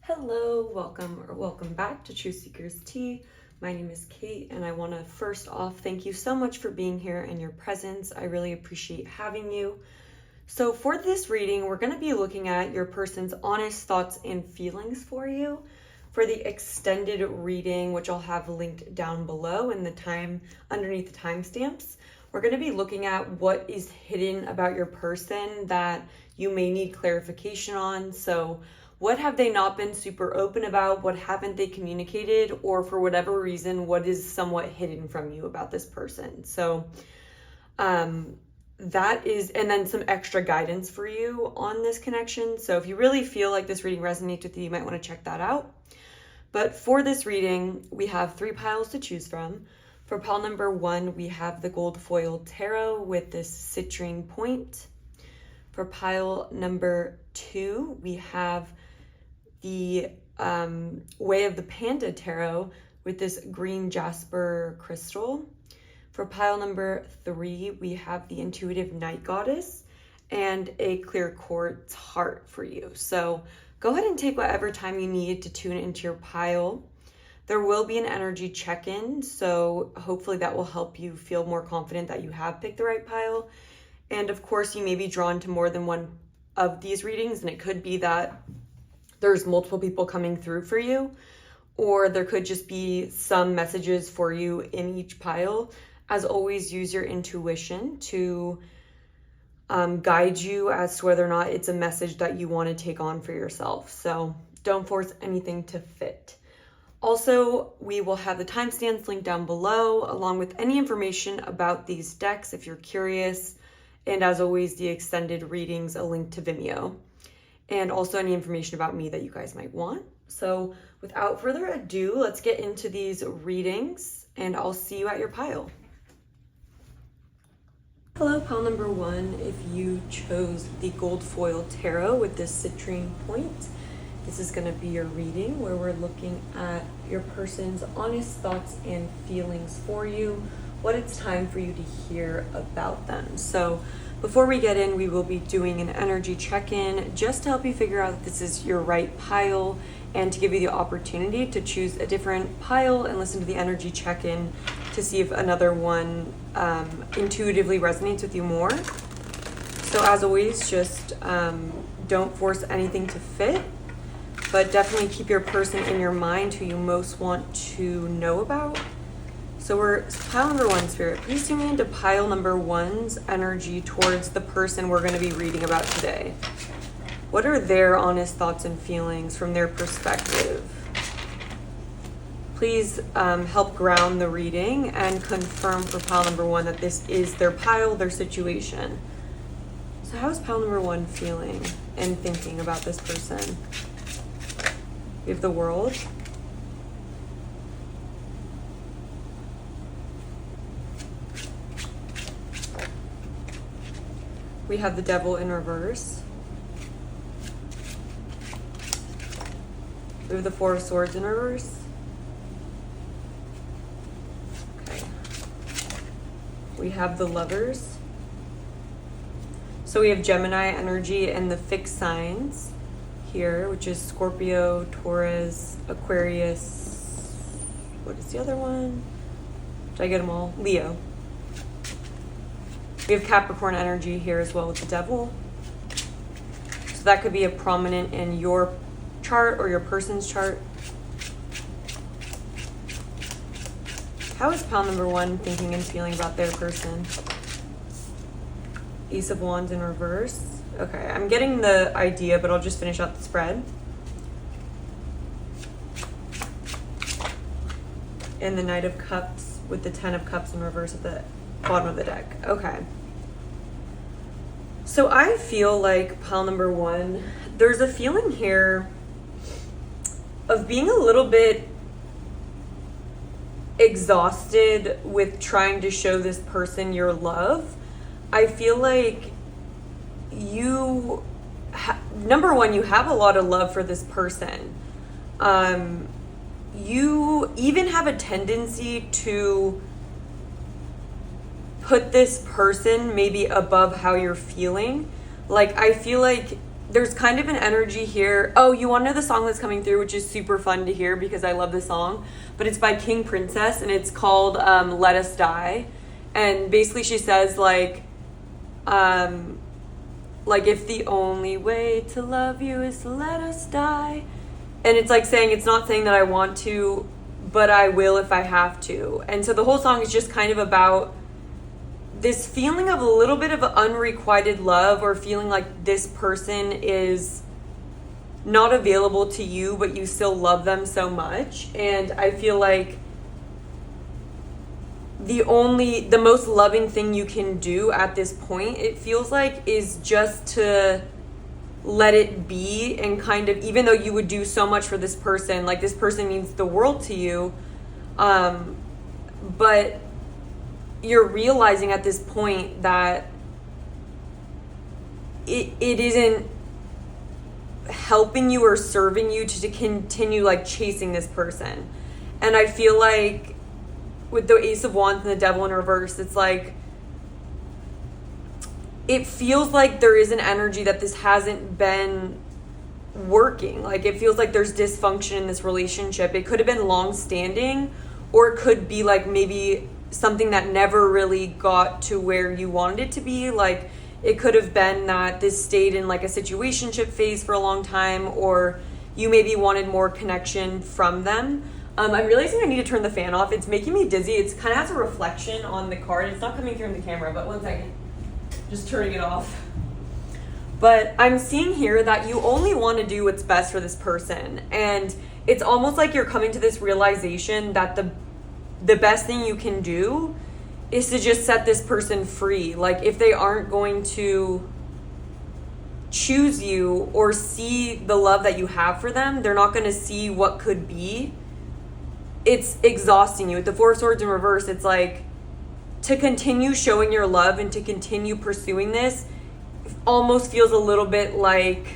Hello, welcome back to Truthseekerstea. My name is Kate, and I want to first off thank you so much for being here and your presence. I really appreciate having you. So for this reading, we're going to be looking at your person's honest thoughts and feelings for you. For the extended reading, which I'll have linked down below in the time underneath the timestamps, we're going to be looking at what is hidden about your person that you may need clarification on. So what have they not been super open about? What haven't they communicated? Or for whatever reason, what is somewhat hidden from you about this person? So that is, and then some extra guidance for you on this connection. So if you really feel like this reading resonates with you, you might want to check that out. But for this reading, we have 3 piles to choose from. For pile number 1, we have the gold foil tarot with this citrine point. For pile number 2, we have the Way of the Panda Tarot with this green jasper crystal. For pile number 3, we have the Intuitive Night Goddess and a clear quartz heart for you. So go ahead and take whatever time you need to tune into your pile. There will be an energy check-in, so hopefully that will help you feel more confident that you have picked the right pile. And of course, you may be drawn to more than one of these readings, and it could be that there's multiple people coming through for you, or there could just be some messages for you in each pile. As always, use your intuition to guide you as to whether or not it's a message that you want to take on for yourself. So don't force anything to fit. Also, we will have the timestamps linked down below, along with any information about these decks if you're curious. And as always, the extended readings, a link to Vimeo. And also any information about me that you guys might want. So without further ado, let's get into these readings, and I'll see you at your pile. Hello, pile number 1. If you chose the gold foil tarot with this citrine point, this is going to be your reading where we're looking at your person's honest thoughts and feelings for you, what it's time for you to hear about them. So before we get in, we will be doing an energy check-in just to help you figure out if this is your right pile and to give you the opportunity to choose a different pile and listen to the energy check-in to see if another one intuitively resonates with you more. So as always, just don't force anything to fit, but definitely keep your person in your mind who you most want to know about. So we're pile number 1, Spirit. Please tune me into pile number 1's energy towards the person we're going to be reading about today. What are their honest thoughts and feelings from their perspective? Please help ground the reading and confirm for pile number 1 that this is their pile, their situation. So how is pile number 1 feeling and thinking about this person? We have the World. We have the Devil in reverse. We have the 4 of Swords in reverse. Okay. We have the Lovers. So we have Gemini energy and the fixed signs here, which is Scorpio, Taurus, Aquarius. What is the other one? Did I get them all? Leo. We have Capricorn energy here as well with the Devil. So that could be a prominent in your chart or your person's chart. How is pile number 1 thinking and feeling about their person? Ace of Wands in reverse. Okay, I'm getting the idea, but I'll just finish out the spread. And the Knight of Cups with the 10 of Cups in reverse at the bottom of the deck. Okay. So I feel like pile number 1, there's a feeling here of being a little bit exhausted with trying to show this person your love. I feel like you, number 1, you have a lot of love for this person. You even have a tendency to put this person maybe above how you're feeling. Like, I feel like there's kind of an energy here. Oh, you want to know the song that's coming through, which is super fun to hear because I love this song, but it's by King Princess and it's called Let Us Die. And basically she says like if the only way to love you is to let us die. And it's like saying, it's not saying that I want to, but I will if I have to. And so the whole song is just kind of about this feeling of a little bit of unrequited love, or feeling like this person is not available to you, but you still love them so much. And I feel like the most loving thing you can do at this point, it feels like, is just to let it be. And kind of, even though you would do so much for this person, like this person means the world to you, but you're realizing at this point that it isn't helping you or serving you to continue like chasing this person. And I feel like with the Ace of Wands and the Devil in reverse, it's like, it feels like there is an energy that this hasn't been working. Like it feels like there's dysfunction in this relationship. It could have been long standing, or it could be like maybe something that never really got to where you wanted it to be. Like it could have been that this stayed in like a situationship phase for a long time, or you maybe wanted more connection from them. I'm realizing I need to turn the fan off. It's making me dizzy. It's kind of has a reflection on the card. It's not coming through in the camera, but one second. Just turning it off. But I'm seeing here that you only want to do what's best for this person. And it's almost like you're coming to this realization that the best thing you can do is to just set this person free. Like if they aren't going to choose you or see the love that you have for them, they're not going to see what could be. It's exhausting you. With the Four of Swords in reverse, it's like, to continue showing your love and to continue pursuing this almost feels a little bit like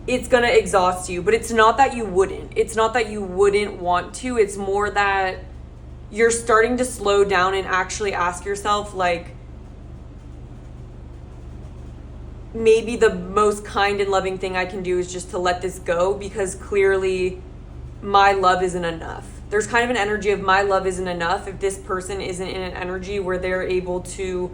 it's gonna exhaust you. But it's not that you wouldn't. It's not that you wouldn't want to. It's more that you're starting to slow down and actually ask yourself, like, maybe the most kind and loving thing I can do is just to let this go, because clearly my love isn't enough. There's kind of an energy of my love isn't enough if this person isn't in an energy where they're able to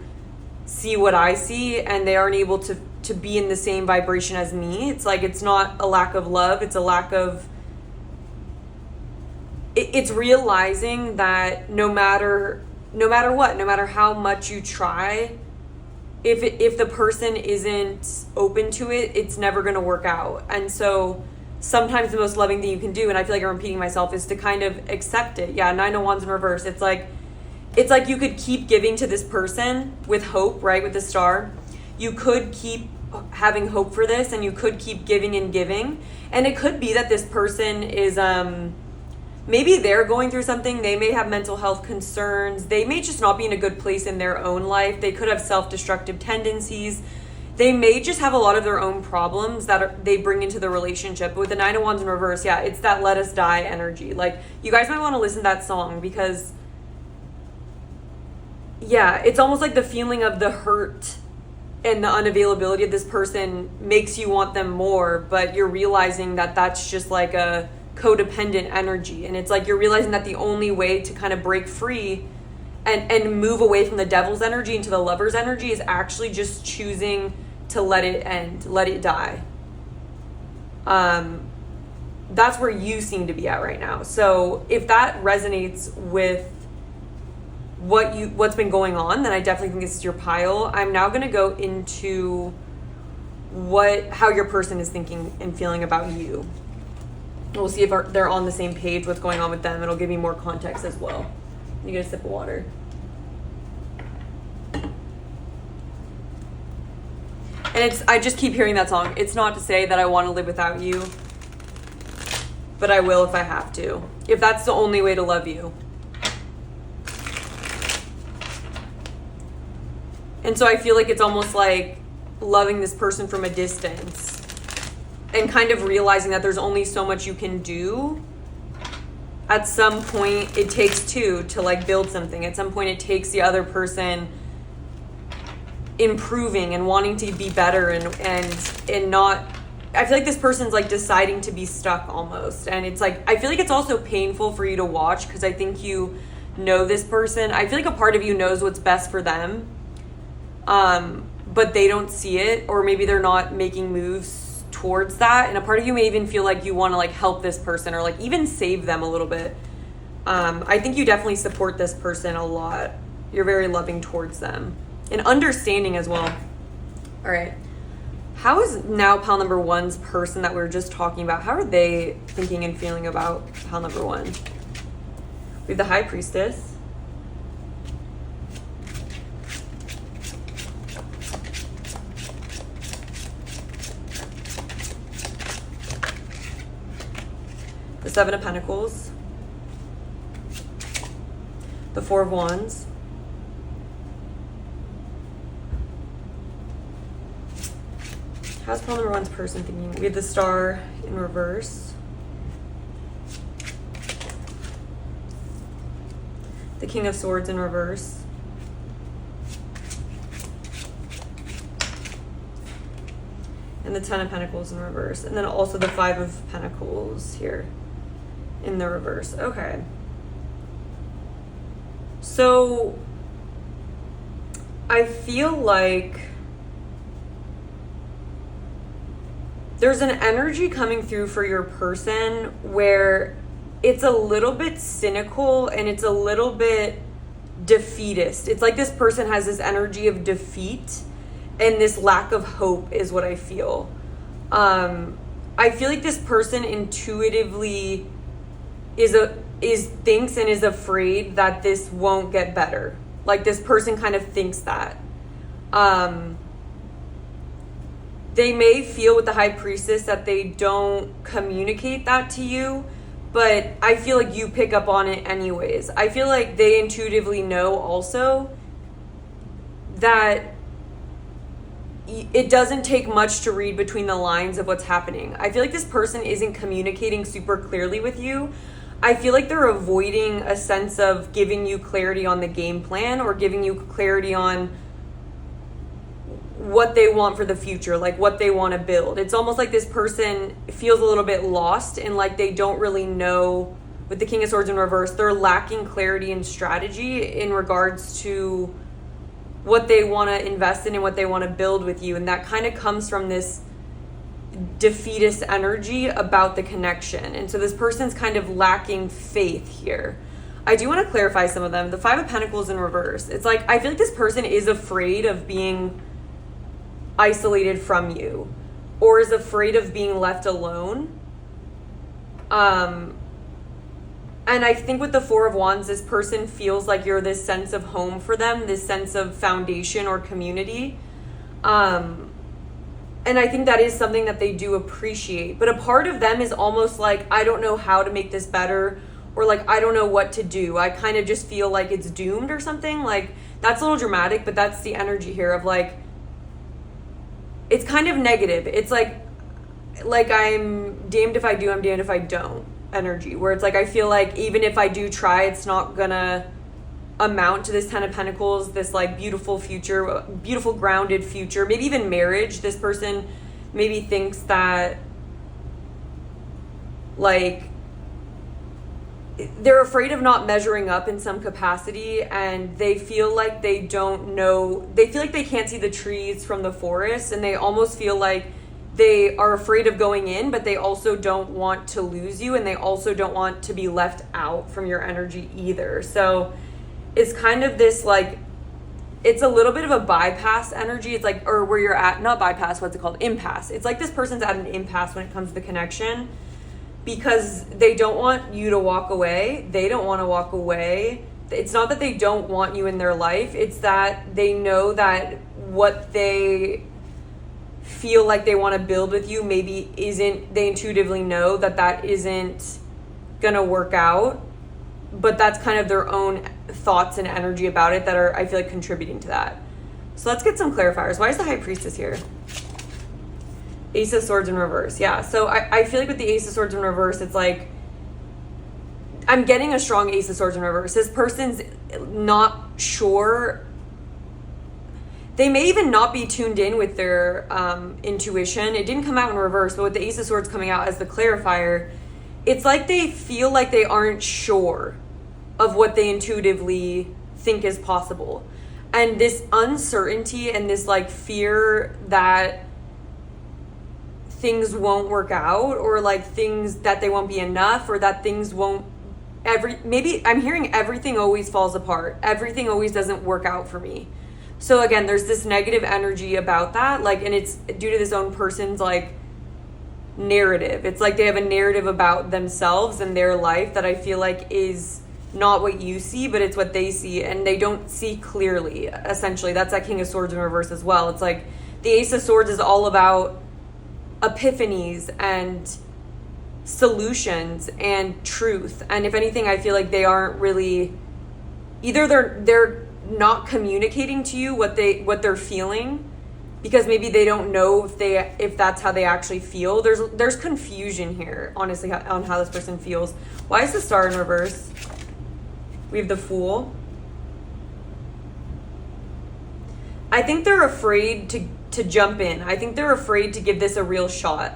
see what I see and they aren't able to be in the same vibration as me. It's like, it's not a lack of love. It's a lack of, it's realizing that no matter what, no matter how much you try, if the person isn't open to it, it's never going to work out. And so sometimes the most loving thing you can do, and I feel like I'm repeating myself, is to kind of accept it. Yeah, Nine of Wands in reverse. It's like you could keep giving to this person with hope, right? With the star. You could keep having hope for this, and you could keep giving and giving. And it could be that this person is, maybe they're going through something. They may have mental health concerns. They may just not be in a good place in their own life. They could have self-destructive tendencies. They may just have a lot of their own problems that they bring into the relationship. But with the Nine of Wands in reverse, yeah, it's that let us die energy. Like, you guys might want to listen to that song because, yeah, it's almost like the feeling of the hurt and the unavailability of this person makes you want them more, but you're realizing that that's just like a codependent energy. And it's like you're realizing that the only way to kind of break free and move away from the devil's energy into the lover's energy is actually just choosing to let it end, let it die. That's where you seem to be at right now. So if that resonates with what's been going on, then I definitely think this is your pile. I'm now going to go into how your person is thinking and feeling about you. We'll see if they're on the same page, what's going on with them. It'll give me more context as well. You get a sip of water. And I just keep hearing that song. It's not to say that I want to live without you, but I will if I have to. If that's the only way to love you. And so I feel like it's almost like loving this person from a distance and kind of realizing that there's only so much you can do. At some point, it takes two to like build something. At some point, it takes the other person improving and wanting to be better and not, I feel like this person's like deciding to be stuck almost. And it's like, I feel like it's also painful for you to watch because I think you know this person. I feel like a part of you knows what's best for them, but they don't see it, or maybe they're not making moves towards that. And a part of you may even feel like you want to like help this person or like even save them a little bit. I think you definitely support this person a lot. You're very loving towards them and understanding as well. All right. How is now pile number one's person that we were just talking about? How are they thinking and feeling about pile number one? We have the High Priestess. The Seven of Pentacles. The Four of Wands. How's pile number one's person thinking? We have the Star in reverse. The King of Swords in reverse. And the Ten of Pentacles in reverse. And then also the Five of Pentacles here in the reverse. Okay. So I feel like there's an energy coming through for your person where it's a little bit cynical and it's a little bit defeatist. It's like this person has this energy of defeat and this lack of hope is what I feel. I feel like this person intuitively thinks and is afraid that this won't get better. Like this person kind of thinks that. They may feel with the High Priestess that they don't communicate that to you, but I feel like you pick up on it anyways. I feel like they intuitively know also that it doesn't take much to read between the lines of what's happening. I feel like this person isn't communicating super clearly with you. I feel like they're avoiding a sense of giving you clarity on the game plan or giving you clarity on what they want for the future, like what they want to build. It's almost like this person feels a little bit lost and like they don't really know. With the King of Swords in reverse, they're lacking clarity and strategy in regards to what they want to invest in and what they want to build with you. And that kind of comes from this defeatist energy about the connection. And so this person's kind of lacking faith here. I do want to clarify some of them. The Five of Pentacles in reverse. It's like, I feel like this person is afraid of being isolated from you or is afraid of being left alone. And I think with the Four of Wands, this person feels like you're this sense of home for them, this sense of foundation or community. And I think that is something that they do appreciate. But a part of them is almost like, I don't know how to make this better, or like, I don't know what to do. I kind of just feel like it's doomed or something. Like, that's a little dramatic, but that's the energy here of like, it's kind of negative. It's like I'm damned if I do, I'm damned if I don't energy, where it's like, I feel like even if I do try, it's not gonna amount to this Ten of Pentacles, this like beautiful future, beautiful grounded future, maybe even marriage. This person maybe thinks that like they're afraid of not measuring up in some capacity, and they feel like they don't know, they feel like they can't see the trees from the forest, and they almost feel like they are afraid of going in, but they also don't want to lose you, and they also don't want to be left out from your energy either. So it's kind of this like, it's a little bit of a bypass energy. It's like, or where you're at, not bypass, what's it called? Impasse. It's like this person's at an impasse when it comes to the connection, because they don't want you to walk away. They don't want to walk away. It's not that they don't want you in their life. It's that they know that what they feel like they want to build with you maybe isn't, they intuitively know that that isn't gonna work out, but that's kind of their own thoughts and energy about it that are, I feel like, contributing to that. So let's get some clarifiers. Why is the High Priestess here? Ace of Swords in reverse. Yeah, so I feel like with the Ace of Swords in reverse, it's like, I'm getting a strong Ace of Swords in reverse. This person's not sure. they may even not be tuned in with their intuition. It didn't come out in reverse, but with the Ace of Swords coming out as the clarifier, it's like they feel like they aren't sure of what they intuitively think is possible. And this uncertainty and this like fear that things won't work out, or like things that they won't be enough, or that things won't maybe I'm hearing everything always falls apart. Everything always doesn't work out for me. So again, there's this negative energy about that, like, and it's due to this own person's like narrative. It's like they have a narrative about themselves and their life that I feel like is not what you see, but it's what they see, and they don't see clearly. Essentially, that's that King of Swords in reverse as well. It's like the Ace of Swords is all about epiphanies and solutions and truth. And if anything, I feel like they aren't really, either they're not communicating to you what they're feeling, because maybe they don't know if that's how they actually feel. There's confusion here, honestly, on how this person feels. Why is the Star in reverse? We have the Fool. I think they're afraid to jump in. I think they're afraid to give this a real shot.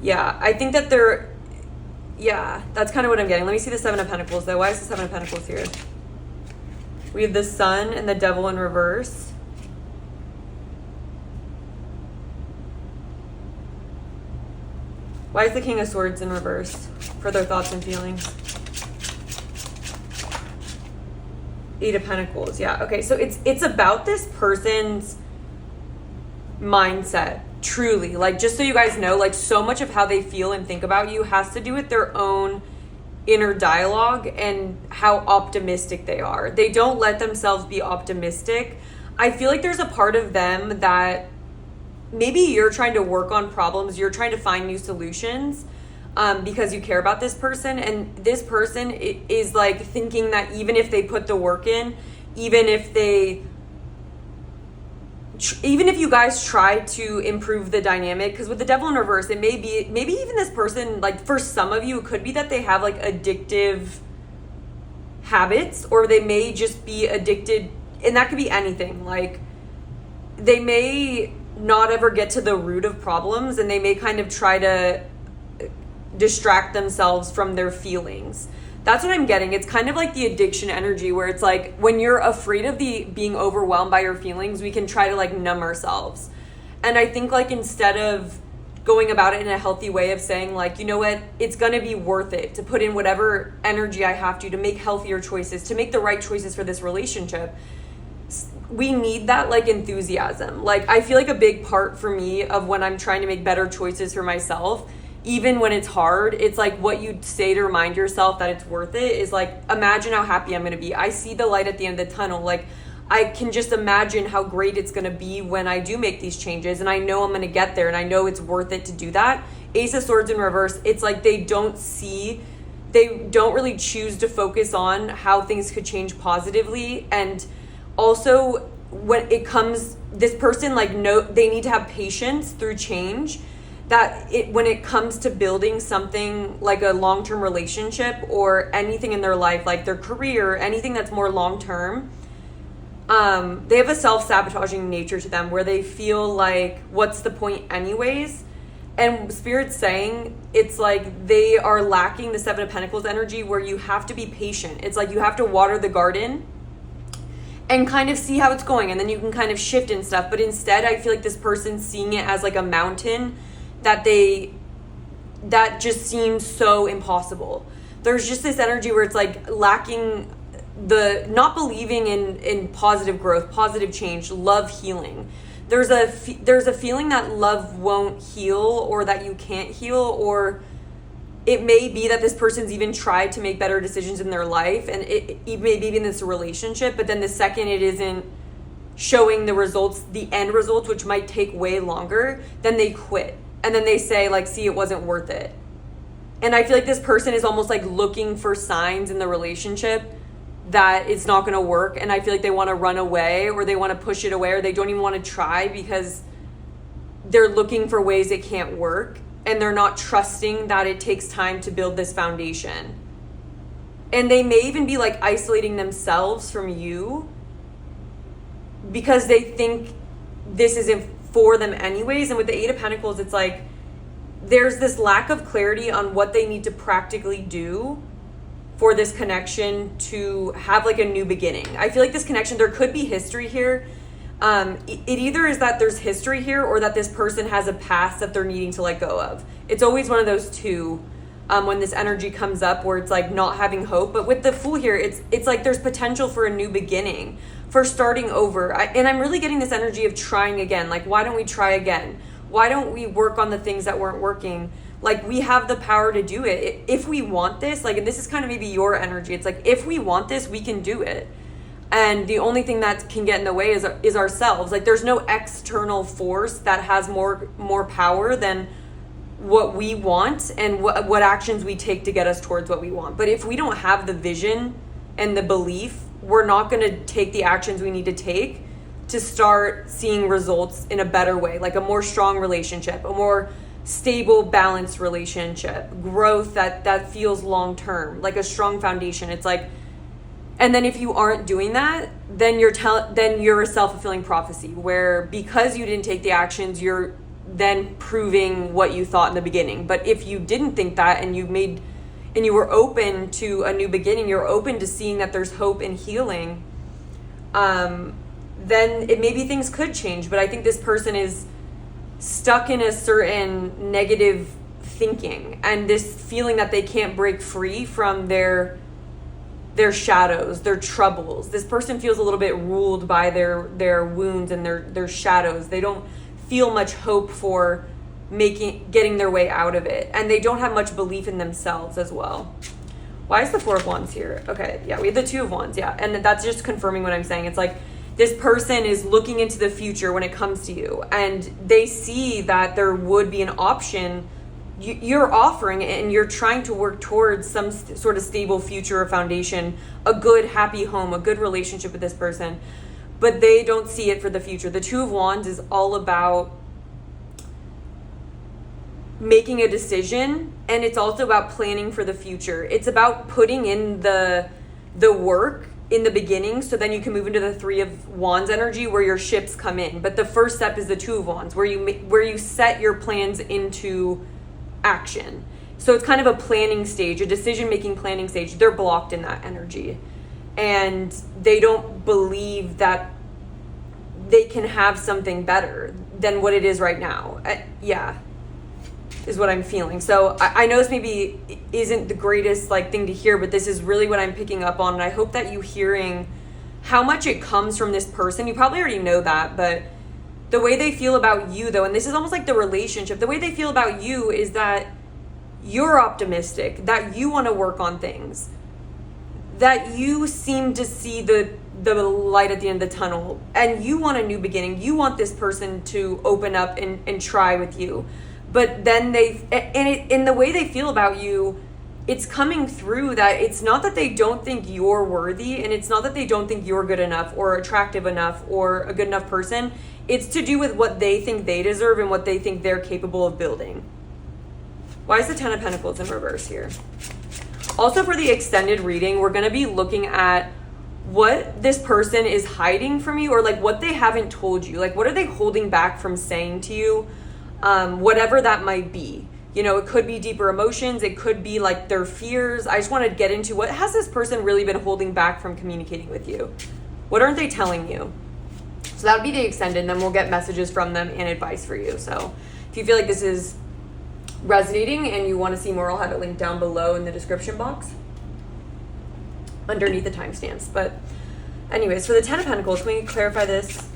Yeah, I think that that's kind of what I'm getting. Let me see the Seven of Pentacles, though. Why is the Seven of Pentacles here? We have the Sun and the Devil in reverse. Why is the King of Swords in reverse for their thoughts and feelings? Eight of Pentacles. Yeah, okay. So it's about this person's mindset. Truly, like, just so you guys know, like, so much of how they feel and think about you has to do with their own inner dialogue and how optimistic they are. They don't let themselves be optimistic. I feel like there's a part of them that maybe you're trying to work on problems, you're trying to find new solutions because you care about this person, and this person is like thinking that even if they put the work in, even if you guys try to improve the dynamic, because with the Devil in reverse, it may be, maybe even this person, like, for some of you, it could be that they have like addictive habits, or they may just be addicted, and that could be anything. Like, they may not ever get to the root of problems, and they may kind of try to distract themselves from their feelings. That's what I'm getting. It's kind of like the addiction energy, where it's like when you're afraid of being overwhelmed by your feelings, we can try to like numb ourselves. And I think, like, instead of going about it in a healthy way of saying, like, you know what, it's going to be worth it to put in whatever energy I have to make healthier choices, to make the right choices for this relationship, we need that like enthusiasm. Like, I feel like a big part for me of when I'm trying to make better choices for myself, even when it's hard, it's like what you say to remind yourself that it's worth it is like, imagine how happy I'm going to be. I see the light at the end of the tunnel. Like, I can just imagine how great it's going to be when I do make these changes, and I know I'm going to get there, and I know it's worth it to do that. Ace of Swords in reverse, it's like they don't really choose to focus on how things could change positively. And also, when it comes, this person, like, they need to have patience through change. When it comes to building something like a long-term relationship or anything in their life, like their career, anything that's more long-term, they have a self-sabotaging nature to them, where they feel like, what's the point anyways? And Spirit's saying it's like they are lacking the Seven of Pentacles energy, where you have to be patient. It's like you have to water the garden and kind of see how it's going, and then you can kind of shift and stuff. But instead, I feel like this person's seeing it as like a mountain that just seems so impossible. There's just this energy where it's like lacking not believing in positive growth, positive change, love healing. There's a feeling that love won't heal, or that you can't heal, or it may be that this person's even tried to make better decisions in their life, and it may be in this relationship, but then the second it isn't showing the results, the end results, which might take way longer, then they quit. And then they say, like, see, it wasn't worth it. And I feel like this person is almost like looking for signs in the relationship that it's not going to work. And I feel like they want to run away, or they want to push it away, or they don't even want to try because they're looking for ways it can't work. And they're not trusting that it takes time to build this foundation. And they may even be like isolating themselves from you because they think this isn't for them anyways. And with the Eight of Pentacles, it's like there's this lack of clarity on what they need to practically do for this connection to have like a new beginning. I feel like this connection, there could be history here. It either is that there's history here or that this person has a past that they're needing to let go of. It's always one of those two when this energy comes up, where it's like not having hope. But with the Fool here, it's like there's potential for a new beginning, for starting over. And I'm really getting this energy of trying again. Like, why don't we try again? Why don't we work on the things that weren't working? Like, we have the power to do it. If we want this, like, and this is kind of maybe your energy. It's like, if we want this, we can do it. And the only thing that can get in the way is ourselves. Like, there's no external force that has more power than what we want and what actions we take to get us towards what we want. But if we don't have the vision and the belief, we're not going to take the actions we need to take to start seeing results in a better way, like a more strong relationship, a more stable, balanced relationship, growth that feels long-term, like a strong foundation. It's like, and then if you aren't doing that, then you're a self-fulfilling prophecy, where because you didn't take the actions, you're then proving what you thought in the beginning. But if you didn't think that, and you were open to a new beginning, you're open to seeing that there's hope and healing, then maybe things could change. But I think this person is stuck in a certain negative thinking and this feeling that they can't break free from their shadows, their troubles. This person feels a little bit ruled by their wounds and their shadows. They don't feel much hope for getting their way out of it, and they don't have much belief in themselves as well. Why is the Four of Wands here? Okay, yeah, we have the Two of Wands, yeah, and that's just confirming what I'm saying. It's like this person is looking into the future when it comes to you, and they see that there would be an option you're offering it, and you're trying to work towards some sort of stable future or foundation, a good, happy home, a good relationship with this person, but they don't see it for the future. The Two of Wands is all about making a decision, and it's also about planning for the future. It's about putting in the work in the beginning, so then you can move into the Three of Wands energy, where your ships come in. But the first step is the Two of Wands, where you set your plans into action. So it's kind of a planning stage, a decision-making planning stage. They're blocked in that energy, and they don't believe that they can have something better than what it is right now. Is what I'm feeling. So I know this maybe isn't the greatest thing to hear, but this is really what I'm picking up on, and I hope that you hearing how much it comes from this person. You probably already know that, but the way they feel about you, though, and this is almost like the relationship, the way they feel about you is that you're optimistic, that you want to work on things, that you seem to see the light at the end of the tunnel, and you want a new beginning. You want this person to open up and try with you. But then in the way they feel about you, it's coming through that it's not that they don't think you're worthy, and it's not that they don't think you're good enough or attractive enough or a good enough person. It's to do with what they think they deserve and what they think they're capable of building. Why is the Ten of Pentacles in reverse here? Also, for the extended reading, we're going to be looking at what this person is hiding from you, or what they haven't told you. What are they holding back from saying to you? Whatever that might be. It could be deeper emotions. It could be their fears. I just want to get into what has this person really been holding back from communicating with you? What aren't they telling you? So that would be the extended, and then we'll get messages from them and advice for you. So if you feel like this is resonating and you want to see more, I'll have it linked down below in the description box underneath the timestamps. But anyways, for the Ten of Pentacles, can we clarify this?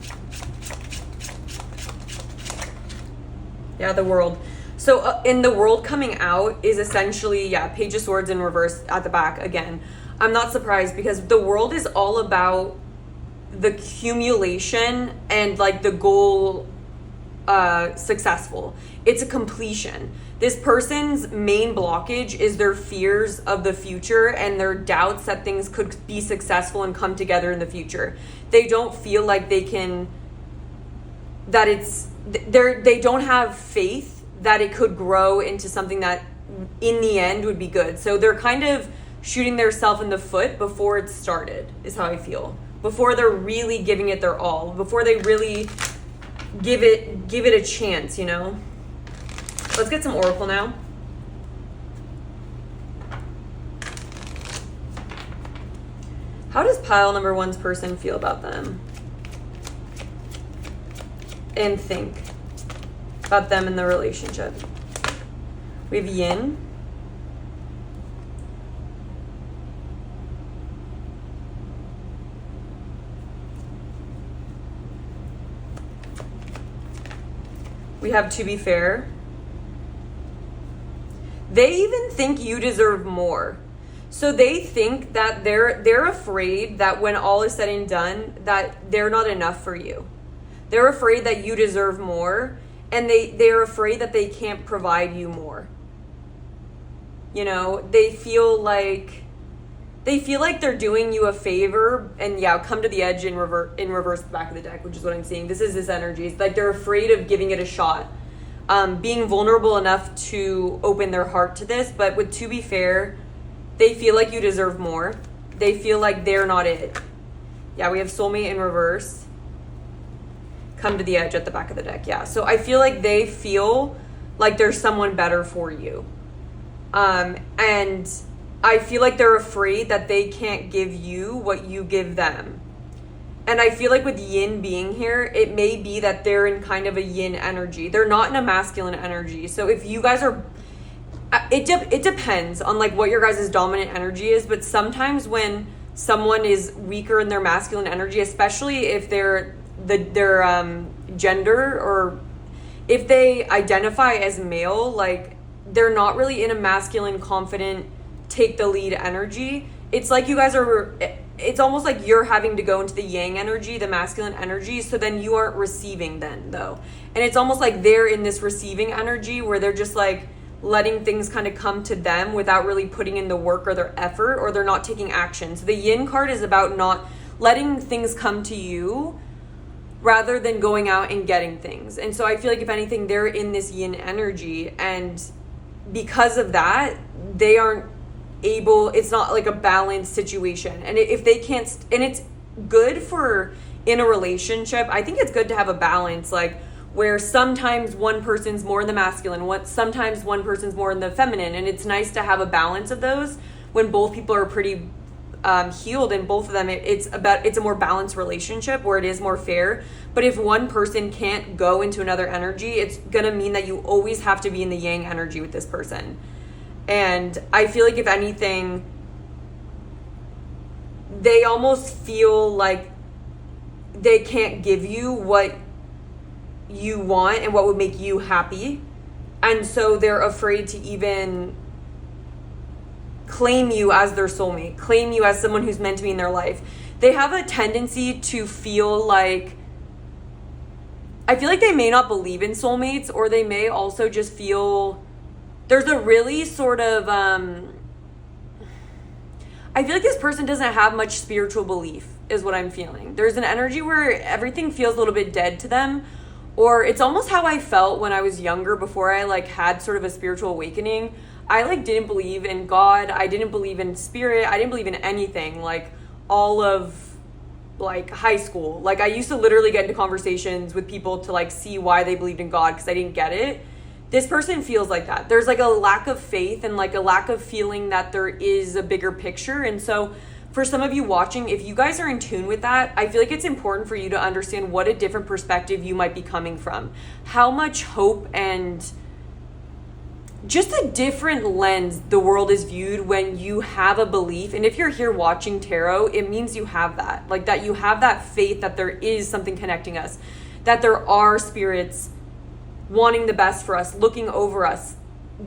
Yeah, the World. So in the World coming out is essentially, Page of Swords in reverse at the back again. I'm not surprised, because the World is all about the accumulation and the goal successful. It's a completion. This person's main blockage is their fears of the future and their doubts that things could be successful and come together in the future. They don't feel like they can, they don't have faith that it could grow into something that in the end would be good. So they're kind of shooting themselves in the foot before it started, is how I feel. before they're really giving it their all, before they really give it a chance, you know? Let's get some oracle now. How does pile number one's person feel about them? And think about them in the relationship. We have yin. We have to be fair. They even think you deserve more. So they think that they're afraid that when all is said and done, that they're not enough for you. They're afraid that you deserve more, and they're afraid that they can't provide you more. You know, they feel like they're doing you a favor, and yeah, come to the edge in reverse the back of the deck, which is what I'm seeing. This is this energy. It's like they're afraid of giving it a shot. Being vulnerable enough to open their heart to this, but with to be fair, they feel like you deserve more. They feel like they're not it. Yeah, we have soulmate in reverse. Come to the edge at the back of the deck. Yeah, so I feel like they feel like there's someone better for you. And I feel like they're afraid that they can't give you what you give them. And I feel like with yin being here, it may be that they're in kind of a yin energy. They're not in a masculine energy. So if you guys are, it depends on like what your guys' dominant energy is. But sometimes when someone is weaker in their masculine energy, especially if their gender, or if they identify as male, like they're not really in a masculine, confident, take the lead energy. It's like you guys are, it's almost like you're having to go into the yang energy, the masculine energy, so then you aren't receiving then though. And it's almost like they're in this receiving energy where they're just like letting things kind of come to them without really putting in the work or their effort, or they're not taking action. So the yin card is about not letting things come to you rather than going out and getting things. And so I feel like if anything, they're in this yin energy, and because of that, they aren't able, it's not like a balanced situation. And if they can't, and it's good for in a relationship, I think it's good to have a balance, like where sometimes one person's more in the masculine, sometimes one person's more in the feminine, and it's nice to have a balance of those when both people are pretty healed, and both of them, it's a more balanced relationship where it is more fair. But if one person can't go into another energy, it's gonna mean that you always have to be in the yang energy with this person. And I feel like if anything, they almost feel like they can't give you what you want and what would make you happy. And so they're afraid to even claim you as their soulmate, claim you as someone who's meant to be in their life. They have a tendency to feel like, I feel like they may not believe in soulmates, or they may also just feel there's a really sort of, I feel like this person doesn't have much spiritual belief is what I'm feeling. There's an energy where everything feels a little bit dead to them, or it's almost how I felt when I was younger before I like had sort of a spiritual awakening. I like didn't believe in God. I didn't believe in spirit. I didn't believe in anything, like all of like high school. Like I used to literally get into conversations with people to like see why they believed in God because I didn't get it. This person feels like that. There's like a lack of faith and like a lack of feeling that there is a bigger picture. And so for some of you watching, if you guys are in tune with that, I feel like it's important for you to understand what a different perspective you might be coming from. How much hope and just a different lens the world is viewed when you have a belief. And if you're here watching tarot, it means you have that. Like that you have that faith that there is something connecting us, that there are spirits wanting the best for us, looking over us,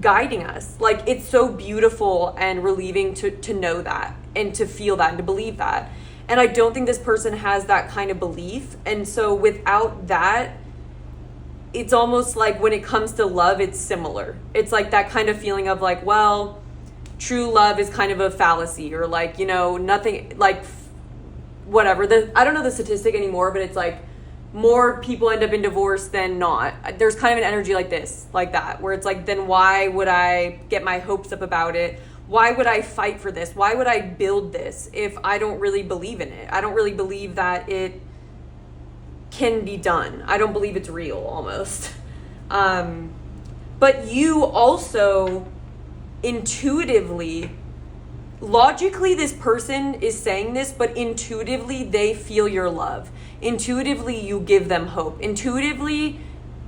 guiding us. Like it's so beautiful and relieving to know that and to feel that and to believe that. And I don't think this person has that kind of belief. And so without that, it's almost like when it comes to love, it's similar. It's like that kind of feeling of like, well, true love is kind of a fallacy, or like, you know, nothing, like whatever. I don't know the statistic anymore, but it's like more people end up in divorce than not. There's kind of an energy like this, like that, where it's like, then why would I get my hopes up about it? why would I fight for this? Why would I build this if I don't really believe in it? I don't really believe that it can be done. I don't believe it's real, almost. But you also intuitively, logically, this person is saying this, but intuitively they feel your love. Intuitively you give them hope. Intuitively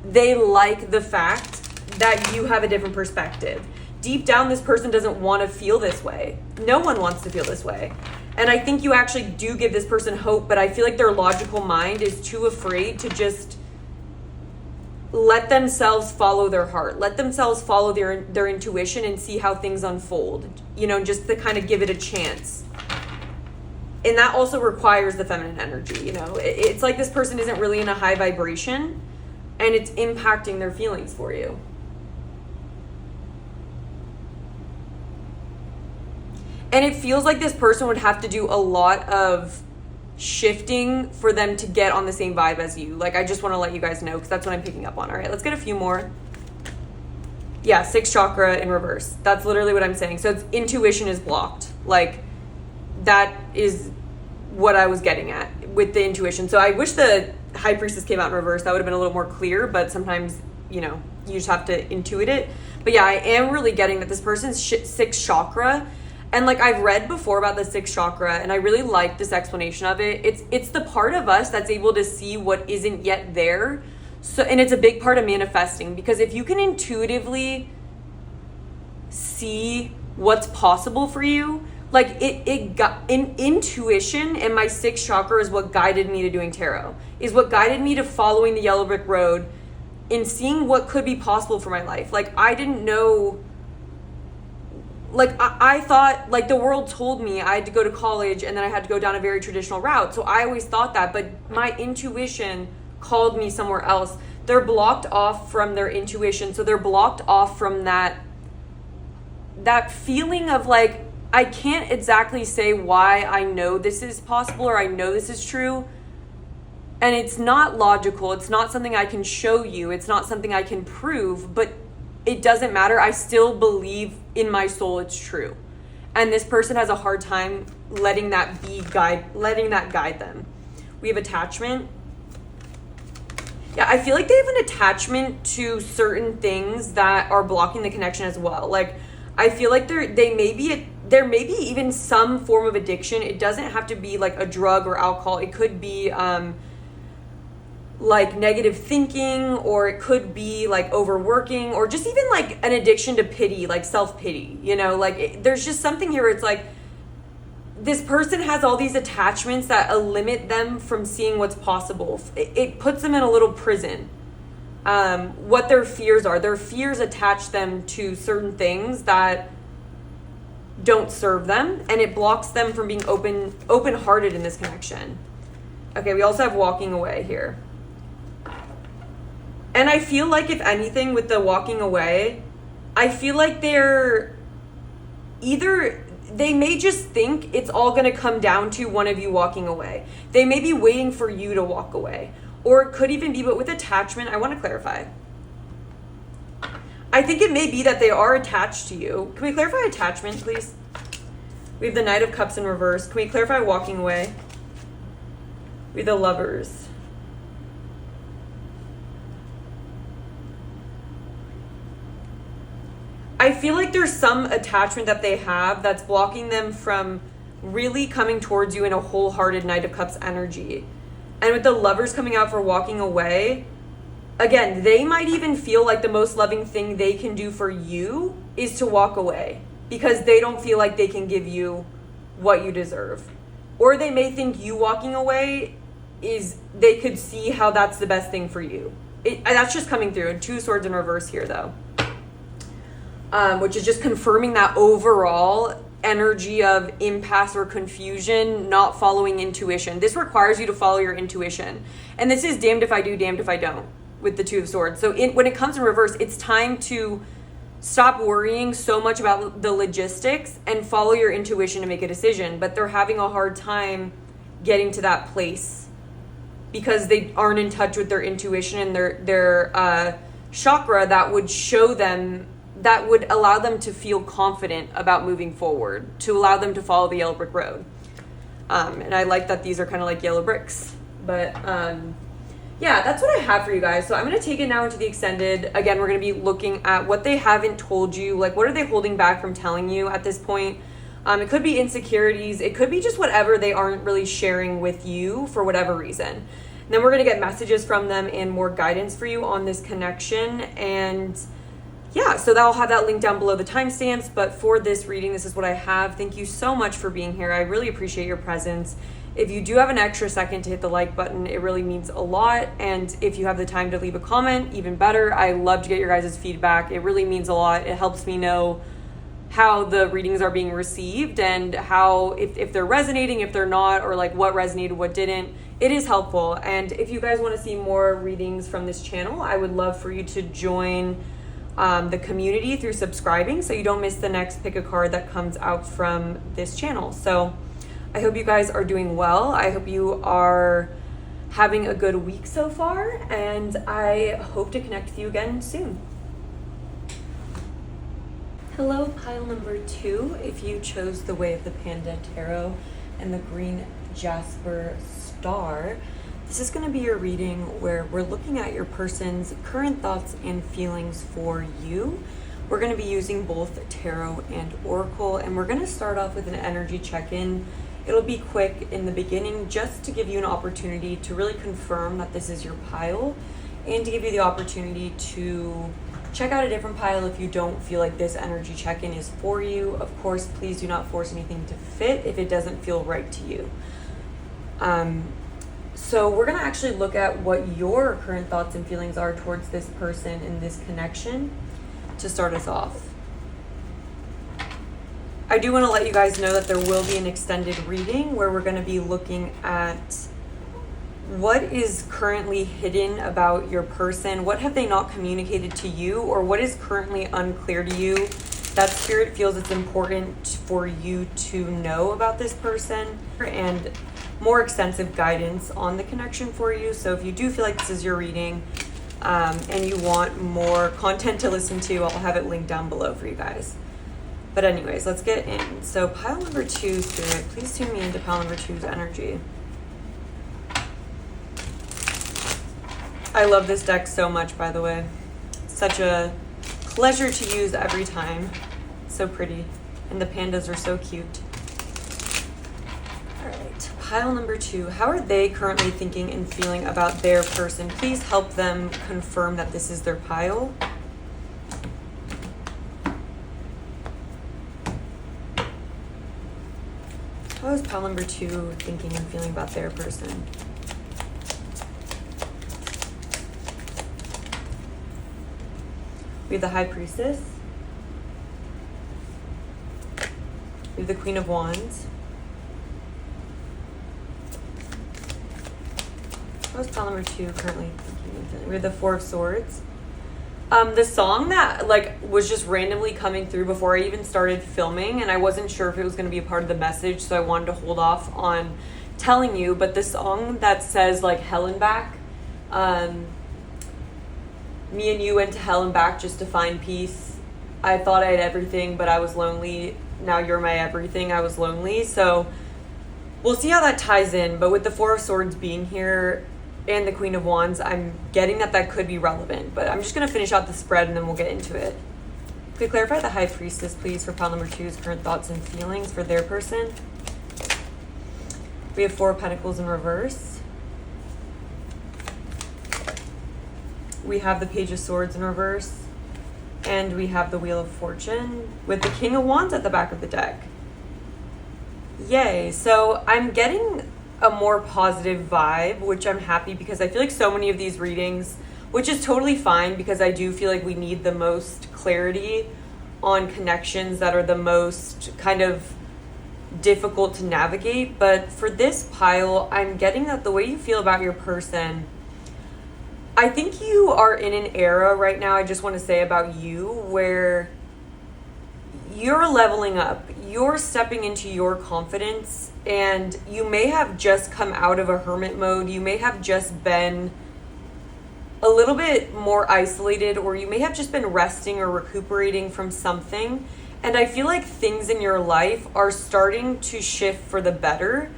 they like the fact that you have a different perspective. Deep down, this person doesn't want to feel this way. No one wants to feel this way. And I think you actually do give this person hope, but I feel like their logical mind is too afraid to just let themselves follow their heart. Let themselves follow their intuition and see how things unfold. You know, just to kind of give it a chance. And that also requires the feminine energy, you know. It's like this person isn't really in a high vibration and it's impacting their feelings for you. And it feels like this person would have to do a lot of shifting for them to get on the same vibe as you. Like, I just want to let you guys know, because that's what I'm picking up on. All right, let's get a few more. Yeah, 6th chakra in reverse. That's literally what I'm saying. So it's intuition is blocked. Like, that is what I was getting at with the intuition. So I wish the High Priestess came out in reverse. That would have been a little more clear, but sometimes, you know, you just have to intuit it. But yeah, I am really getting that this person's 6th chakra. And like I've read before about the 6th chakra, and I really like this explanation of it. It's the part of us that's able to see what isn't yet there. So, and it's a big part of manifesting, because if you can intuitively see what's possible for you, like it got intuition, and my 6th chakra is what guided me to doing tarot, is what guided me to following the yellow brick road and seeing what could be possible for my life. Like, I didn't know. Like, I thought, like, the world told me I had to go to college and then I had to go down a very traditional route. So I always thought that, but my intuition called me somewhere else. They're blocked off from their intuition. So they're blocked off from that feeling of, like, I can't exactly say why I know this is possible or I know this is true. And it's not logical. It's not something I can show you. It's not something I can prove, but it doesn't matter. I still believe in my soul it's true. And this person has a hard time letting that guide them. We have attachment. Yeah, I feel like they have an attachment to certain things that are blocking the connection as well. Like, I feel like there may be even some form of addiction. It doesn't have to be like a drug or alcohol. It could be like negative thinking, or it could be like overworking, or just even like an addiction to pity, like self-pity, you know. Like, there's just something here. It's like this person has all these attachments that limit them from seeing what's possible. It puts them in a little prison. What their fears are. Their fears attach them to certain things that don't serve them, and it blocks them from being open-hearted in this connection. Okay, we also have walking away here. And I feel like, if anything, with the walking away, I feel like they may just think it's all going to come down to one of you walking away. They may be waiting for you to walk away. Or it could even be, but with attachment, I want to clarify. I think it may be that they are attached to you. Can we clarify attachment, please? We have the Knight of Cups in reverse. Can we clarify walking away? We have the Lovers. I feel like there's some attachment that they have that's blocking them from really coming towards you in a wholehearted Knight of Cups energy. And with the Lovers coming out for walking away, again, they might even feel like the most loving thing they can do for you is to walk away, because they don't feel like they can give you what you deserve. Or they may think you walking away they could see how that's the best thing for you. That's just coming through. And 2 swords in reverse here, though. Which is just confirming that overall energy of impasse or confusion, not following intuition. This requires you to follow your intuition. And this is damned if I do, damned if I don't, with the 2 of swords. So when it comes in reverse, it's time to stop worrying so much about the logistics and follow your intuition to make a decision. But they're having a hard time getting to that place because they aren't in touch with their intuition and their chakra that would show them that would allow them to feel confident about moving forward, to allow them to follow the yellow brick road. And I like that these are kind of like yellow bricks. But yeah, that's what I have for you guys. So I'm going to take it now into the extended. Again, we're going to be looking at what they haven't told you. Like, what are they holding back from telling you at this point? It could be insecurities. It could be just whatever they aren't really sharing with you for whatever reason. And then we're going to get messages from them and more guidance for you on this connection. And yeah, so I'll have that link down below the timestamps. But for this reading, this is what I have. Thank you so much for being here. I really appreciate your presence. If you do have an extra second to hit the like button, it really means a lot. And if you have the time to leave a comment, even better. I love to get your guys' feedback. It really means a lot. It helps me know how the readings are being received and how, if they're resonating, if they're not, or like what resonated, what didn't. It is helpful. And if you guys want to see more readings from this channel, I would love for you to join the community through subscribing so you don't miss the next pick a card that comes out from this channel. So I hope you guys are doing well. I hope you are having a good week so far, and I hope to connect with you again soon. Hello, pile number 2. If you chose the Way of the Panda Tarot and the green Jasper star, this is going to be your reading where we're looking at your person's current thoughts and feelings for you. We're going to be using both tarot and oracle, and we're going to start off with an energy check-in. It'll be quick in the beginning just to give you an opportunity to really confirm that this is your pile and to give you the opportunity to check out a different pile if you don't feel like this energy check-in is for you. Of course, please do not force anything to fit if it doesn't feel right to you. So we're going to actually look at what your current thoughts and feelings are towards this person in this connection to start us off. I do want to let you guys know that there will be an extended reading where we're going to be looking at what is currently hidden about your person. What have they not communicated to you, or what is currently unclear to you that Spirit feels it's important for you to know about this person, and more extensive guidance on the connection for you. So if you do feel like this is your reading and you want more content to listen to, I'll have it linked down below for you guys. But anyways, let's get in. So pile number 2, Spirit, please tune me into pile number 2's energy. I love this deck so much, by the way. Such a pleasure to use every time. So pretty. And the pandas are so cute. All right, pile number 2. How are they currently thinking and feeling about their person? Please help them confirm that this is their pile. How is pile number 2 thinking and feeling about their person? We have the High Priestess. We have the Queen of Wands. How is pile number 2 currently thinking and feeling? We have the Four of Swords. The song that was just randomly coming through before I even started filming, and I wasn't sure if it was going to be a part of the message, so I wanted to hold off on telling you, but the song that says hell and back, me and you went to hell and back just to find peace. I thought I had everything, but I was lonely. Now you're my everything. I was lonely. So we'll see how that ties in, but with the Four of Swords being here and the Queen of Wands, I'm getting that could be relevant, but I'm just going to finish out the spread and then we'll get into it. Could you clarify the High Priestess, please, for pile number 2's current thoughts and feelings for their person? We have Four of Pentacles in reverse. We have the Page of Swords in reverse. And we have the Wheel of Fortune with the King of Wands at the back of the deck. Yay. So I'm getting a more positive vibe, which I'm happy because I feel like so many of these readings, which is totally fine because I do feel like we need the most clarity on connections that are the most kind of difficult to navigate. But for this pile, I'm getting that the way you feel about your person, I think you are in an era right now, I just want to say about you, where you're leveling up, you're stepping into your confidence, and you may have just come out of a hermit mode. You may have just been a little bit more isolated, or you may have just been resting or recuperating from something. And I feel like things in your life are starting to shift for the better.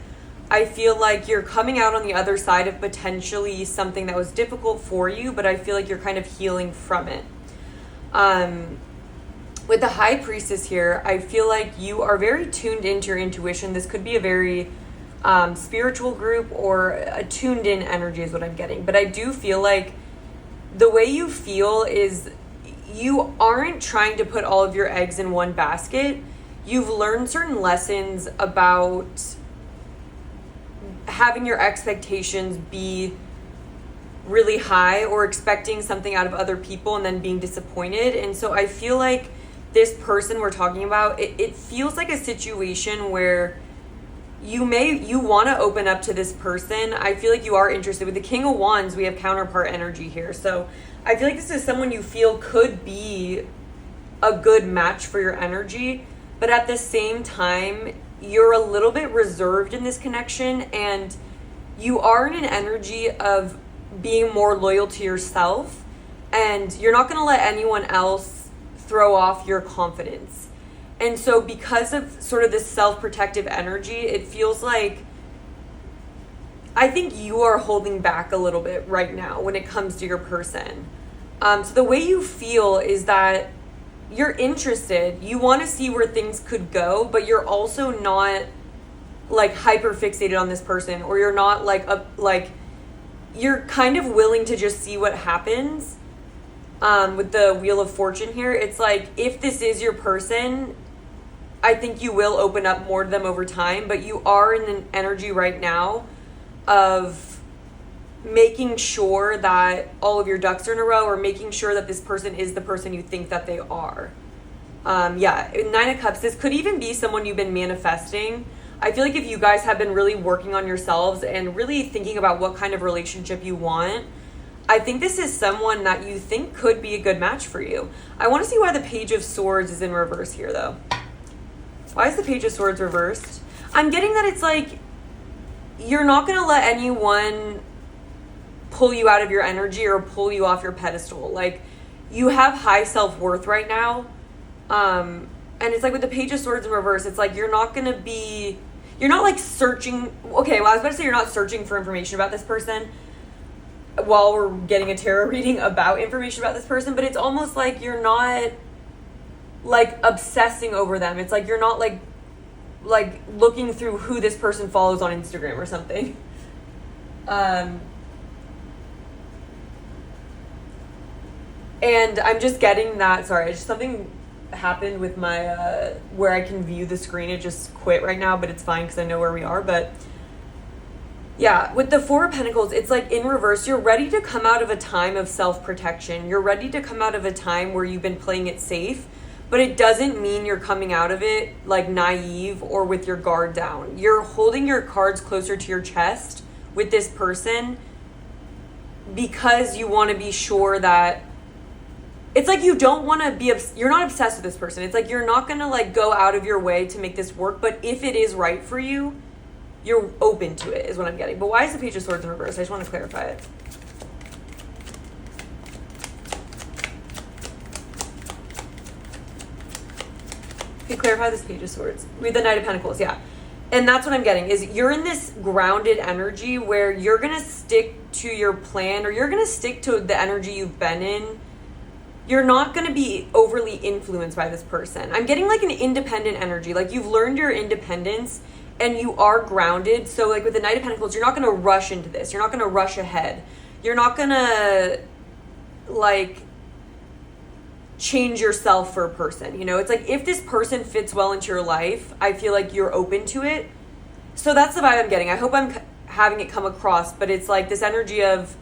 I feel like you're coming out on the other side of potentially something that was difficult for you, but I feel like you're kind of healing from it. With the High Priestess here, I feel like you are very tuned into your intuition. This could be a very spiritual group or a tuned in energy is what I'm getting. But I do feel like the way you feel is you aren't trying to put all of your eggs in one basket. You've learned certain lessons about having your expectations be really high or expecting something out of other people and then being disappointed. And so I feel like this person we're talking about, it feels like a situation where you want to open up to this person. I feel like you are interested. With the King of Wands, we have counterpart energy here. So I feel like this is someone you feel could be a good match for your energy, but at the same time, you're a little bit reserved in this connection, and you are in an energy of being more loyal to yourself, and you're not going to let anyone else throw off your confidence. And so because of sort of this self-protective energy, it feels like I think you are holding back a little bit right now when it comes to your person. So the way you feel is that you're interested, you want to see where things could go, but you're also not like hyper fixated on this person, or you're not like you're kind of willing to just see what happens. With the Wheel of Fortune here, it's like if this is your person, I think you will open up more to them over time, but you are in an energy right now of making sure that all of your ducks are in a row, or making sure that this person is the person you think that they are. Nine of Cups, this could even be someone you've been manifesting. I feel like if you guys have been really working on yourselves and really thinking about what kind of relationship you want, I think this is someone that you think could be a good match for you. I want to see why the Page of Swords is in reverse here, though. Why is the Page of Swords reversed? I'm getting that it's like you're not going to let anyone pull you out of your energy or pull you off your pedestal. Like, you have high self-worth right now. And it's like with the Page of Swords in reverse, it's like you're not like searching. Okay, well, I was about to say you're not searching for information about this person while we're getting a tarot reading about information about this person, but it's almost like you're not like obsessing over them. It's like you're not like looking through who this person follows on Instagram or something. And I'm just getting that, sorry, just something happened with my where I can view the screen. It just quit right now, but it's fine because I know where we are. But yeah, with the Four of Pentacles, it's like in reverse, you're ready to come out of a time of self-protection. You're ready to come out of a time where you've been playing it safe, but it doesn't mean you're coming out of it like naive or with your guard down. You're holding your cards closer to your chest with this person because you want to be sure that it's like you don't want to be, you're not obsessed with this person. It's like you're not going to like go out of your way to make this work, but if it is right for you, you're open to it, is what I'm getting. But why is the Page of Swords in reverse? I just want to clarify it. Okay, clarify this Page of Swords. With the Knight of Pentacles, yeah. And that's what I'm getting, is you're in this grounded energy where you're going to stick to your plan, or you're going to stick to the energy you've been in. You're not going to be overly influenced by this person. I'm getting like an independent energy. Like you've learned your independence and you are grounded. So like with the Knight of Pentacles, you're not going to rush into this. You're not going to rush ahead. You're not going to like change yourself for a person. You know, it's like if this person fits well into your life, I feel like you're open to it. So that's the vibe I'm getting. I hope I'm having it come across, but it's like this energy of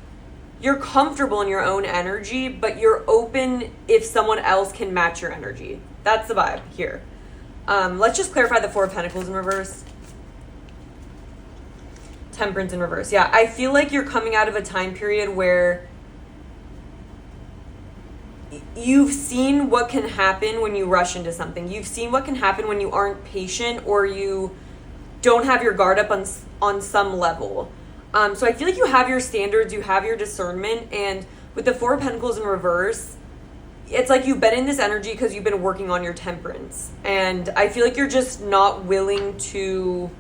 you're comfortable in your own energy, but you're open if someone else can match your energy. That's the vibe here. Let's just clarify the Four of Pentacles in reverse. Temperance in reverse. Yeah, I feel like you're coming out of a time period where you've seen what can happen when you rush into something. You've seen what can happen when you aren't patient or you don't have your guard up on some level. So I feel like you have your standards, you have your discernment, and with the Four of Pentacles in reverse, it's like you've been in this energy because you've been working on your temperance. And I feel like you're just not willing to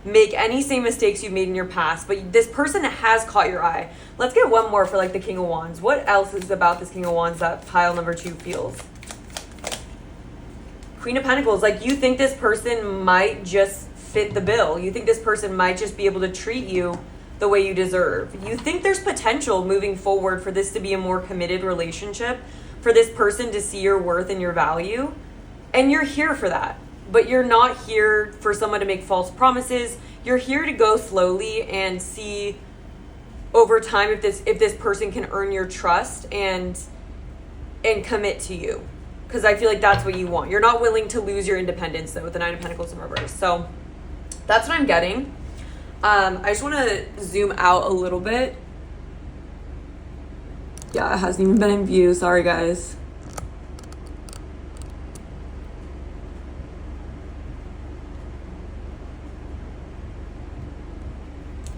make any same mistakes you've made in your past. But this person has caught your eye. Let's get one more for like the King of Wands. What else is about this King of Wands that pile number 2 feels? Queen of Pentacles, like you think this person might just fit the bill. You think this person might just be able to treat you the way you deserve. You think there's potential moving forward for this to be a more committed relationship, for this person to see your worth and your value. And you're here for that. But you're not here for someone to make false promises. You're here to go slowly and see over time if this person can earn your trust and commit to you. Because I feel like that's what you want. You're not willing to lose your independence, though, with the Nine of Pentacles in reverse. So that's what I'm getting. I just want to zoom out a little bit. Yeah, it hasn't even been in view. Sorry, guys.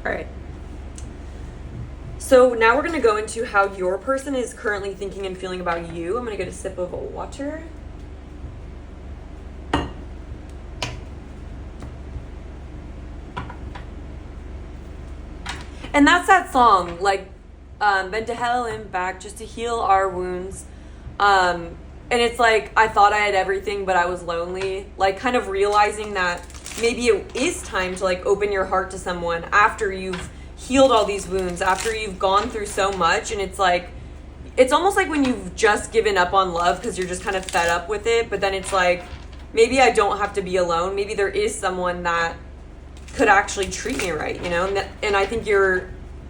All right. So now we're going to go into how your person is currently thinking and feeling about you. I'm going to get a sip of water. And that's that song, like, been to hell and back just to heal our wounds. And it's like, I thought I had everything, but I was lonely. Like, kind of realizing that maybe it is time to, like, open your heart to someone after you've healed all these wounds, after you've gone through so much. And it's like, it's almost like when you've just given up on love because you're just kind of fed up with it. But then it's like, maybe I don't have to be alone. Maybe there is someone that could actually treat me right, you know? And I think you're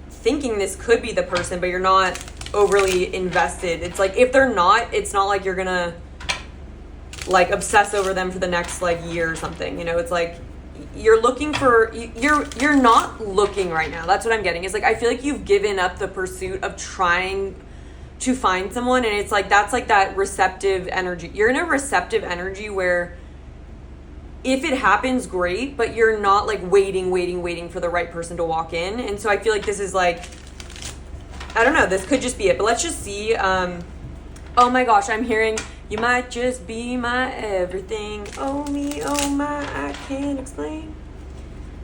thinking this could be the person, but you're not overly invested. It's like, if they're not, it's not like you're gonna like obsess over them for the next like year or something, you know? It's like, you're looking for, you're not looking right now. That's what I'm getting. It's like, I feel like you've given up the pursuit of trying to find someone. And it's like, that's like that receptive energy. You're in a receptive energy where if it happens, great, but you're not like waiting for the right person to walk in. And so I feel like this is like, I don't know, this could just be it, but let's just see. Oh my gosh, I'm hearing, you might just be my everything. Oh me, oh my, I can't explain.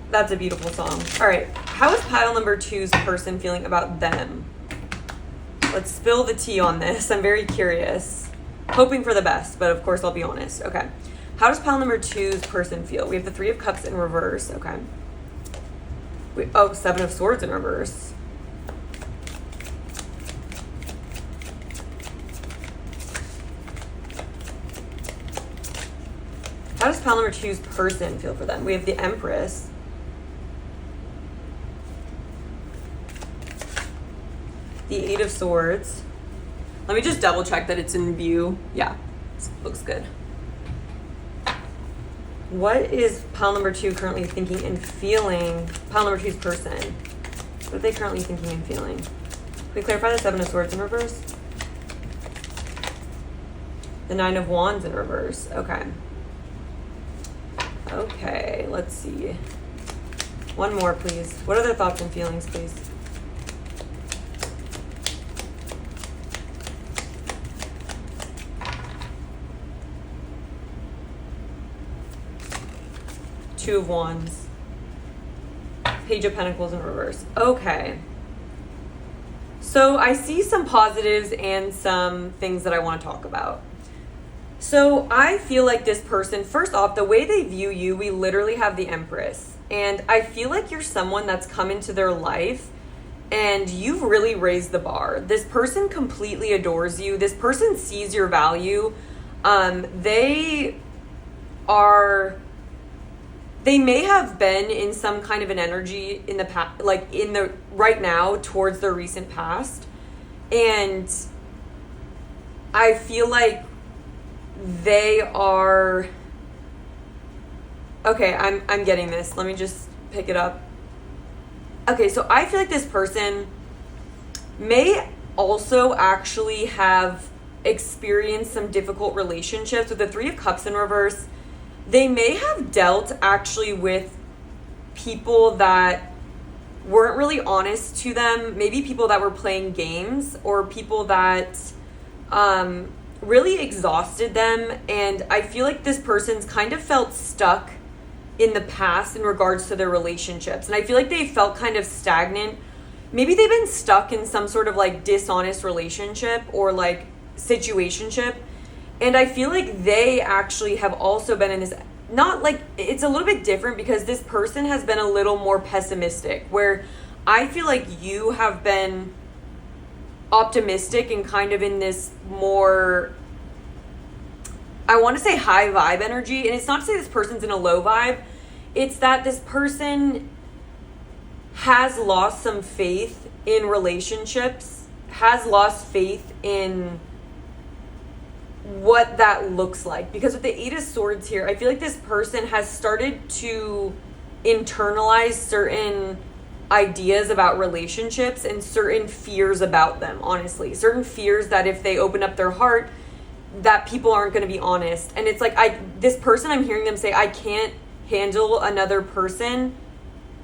That's a beautiful song. All right, how is pile number 2's person feeling about them? Let's spill the tea on this. I'm very curious. Hoping for the best, but of course I'll be honest. Okay. How does pile number 2's person feel? We have the Three of Cups in reverse. Okay. Seven of Swords in reverse. How does pile number 2's person feel for them? We have the Empress. The Eight of Swords. Let me just double check that it's in view. Yeah, looks good. What is pile number 2 currently thinking and feeling? Pile number 2's person. What are they currently thinking and feeling? Can we clarify the Seven of Swords in reverse? The Nine of Wands in reverse. Okay. Okay, let's see. One more, please. What are their thoughts and feelings, please? Two of Wands. Page of Pentacles in reverse. Okay. So I see some positives and some things that I want to talk about. So I feel like this person, first off, the way they view you, we literally have the Empress. And I feel like you're someone that's come into their life and you've really raised the bar. This person completely adores you. This person sees your value. They may have been in some kind of an energy in the past, like in the right now towards their recent past. And I feel like they are, okay, I'm getting this. Let me just pick it up. Okay, so I feel like this person may also actually have experienced some difficult relationships. With the Three of Cups in reverse, they may have dealt actually with people that weren't really honest to them, maybe people that were playing games or people that really exhausted them. And I feel like this person's kind of felt stuck in the past in regards to their relationships. And I feel like they felt kind of stagnant. Maybe they've been stuck in some sort of like dishonest relationship or like situationship. And I feel like they actually have also been in this, not like, it's a little bit different because this person has been a little more pessimistic, where I feel like you have been optimistic and kind of in this more, I want to say high vibe energy. And it's not to say this person's in a low vibe. It's that this person has lost some faith in relationships, has lost faith in what that looks like. Because with the Eight of Swords here, I feel like this person has started to internalize certain ideas about relationships and certain fears about them, honestly. Certain fears that if they open up their heart, that people aren't going to be honest. And it's like, this person, I'm hearing them say, I can't handle another person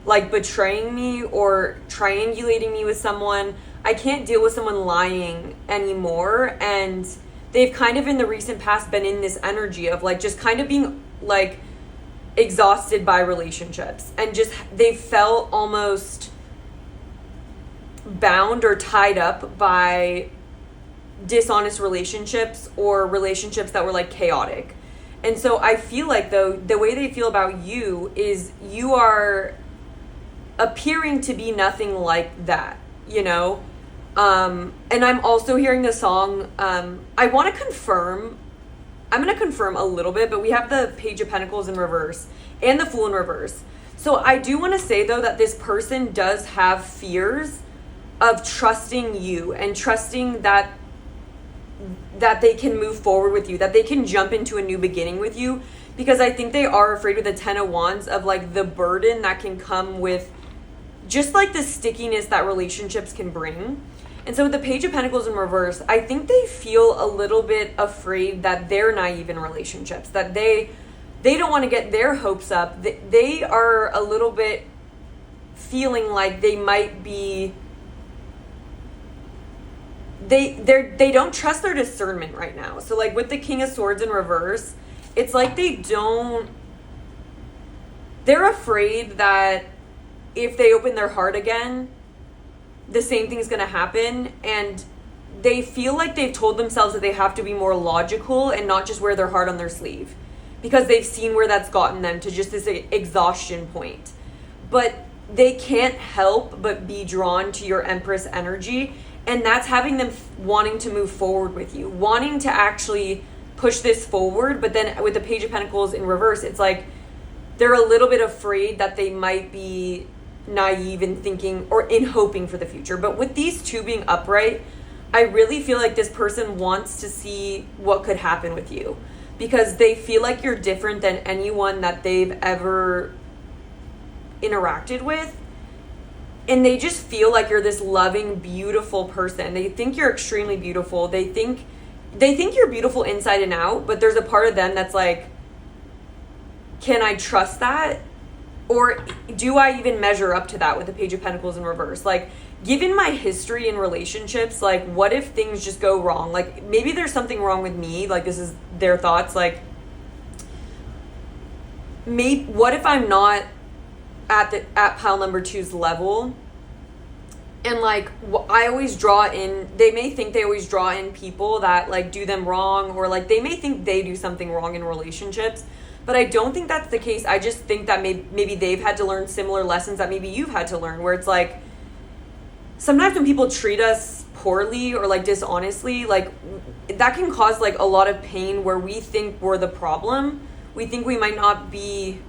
like betraying me or triangulating me with someone. I can't deal with someone lying anymore. And they've kind of in the recent past been in this energy of like just kind of being like exhausted by relationships, and just they felt almost bound or tied up by dishonest relationships or relationships that were like chaotic. And so I feel like, though, the way they feel about you is you are appearing to be nothing like that, you know? And I'm also hearing the song, I want to confirm, I'm going to confirm a little bit, but we have the Page of Pentacles in reverse and the Fool in reverse. So I do want to say, though, that this person does have fears of trusting you and trusting that they can move forward with you, that they can jump into a new beginning with you, because I think they are afraid with the Ten of Wands of like the burden that can come with just like the stickiness that relationships can bring. And so with the Page of Pentacles in reverse, I think they feel a little bit afraid that they're naive in relationships, that they don't want to get their hopes up. They are a little bit feeling like they might be, they don't trust their discernment right now. So like with the King of Swords in reverse, it's like they're afraid that if they open their heart again, the same thing is going to happen. And they feel like they've told themselves that they have to be more logical and not just wear their heart on their sleeve, because they've seen where that's gotten them to just this exhaustion point. But they can't help but be drawn to your Empress energy. And that's having them wanting to move forward with you, wanting to actually push this forward. But then with the Page of Pentacles in reverse, it's like they're a little bit afraid that they might be naive in thinking or in hoping for the future. But with these two being upright, I really feel like this person wants to see what could happen with you, because they feel like you're different than anyone that they've ever interacted with. And they just feel like you're this loving, beautiful person. They think you're extremely beautiful. They think you're beautiful inside and out, but there's a part of them that's like, can I trust that? Or do I even measure up to that with the Page of Pentacles in reverse? Like, given my history in relationships, like, what if things just go wrong? Like, maybe there's something wrong with me. Like, this is their thoughts. Like, what if I'm not at pile number 2's level? And like, I always draw in, they may think they always draw in people that like do them wrong, or like they may think they do something wrong in relationships. But I don't think that's the case. I just think that maybe they've had to learn similar lessons that maybe you've had to learn, where it's like, sometimes when people treat us poorly or like dishonestly, like that can cause like a lot of pain, where we think we're the problem. We think we might not be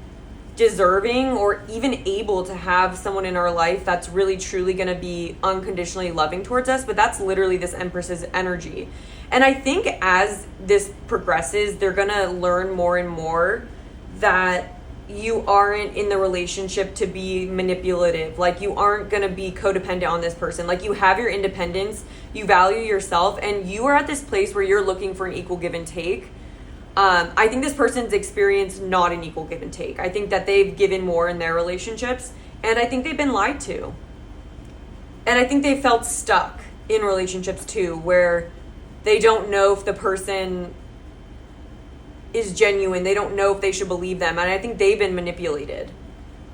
deserving or even able to have someone in our life that's really truly going to be unconditionally loving towards us. But that's literally this Empress's energy. And I think as this progresses, they're going to learn more and more that you aren't in the relationship to be manipulative. Like, you aren't going to be codependent on this person. Like, you have your independence, you value yourself, and you are at this place where you're looking for an equal give and take. I think this person's experienced not an equal give and take. I think that they've given more in their relationships, and I think they've been lied to. And I think they felt stuck in relationships too, where they don't know if the person is genuine. They don't know if they should believe them. And I think they've been manipulated.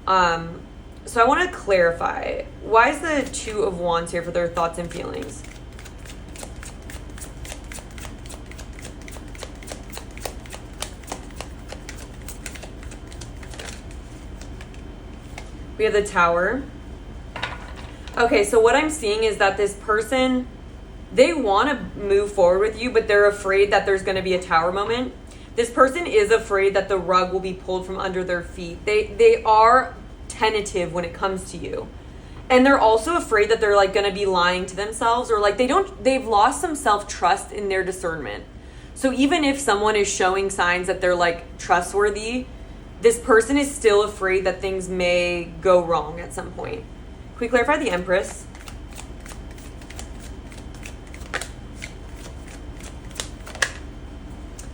So I want to clarify. Why is the Two of Wands here for their thoughts and feelings? We have the Tower. Okay, so what I'm seeing is that this person, they want to move forward with you, but they're afraid that there's going to be a Tower moment. This person is afraid that the rug will be pulled from under their feet. They are tentative when it comes to you. And they're also afraid that they're like going to be lying to themselves, or like they've lost some self-trust in their discernment. So even if someone is showing signs that they're like trustworthy, this person is still afraid that things may go wrong at some point. Can we clarify the Empress?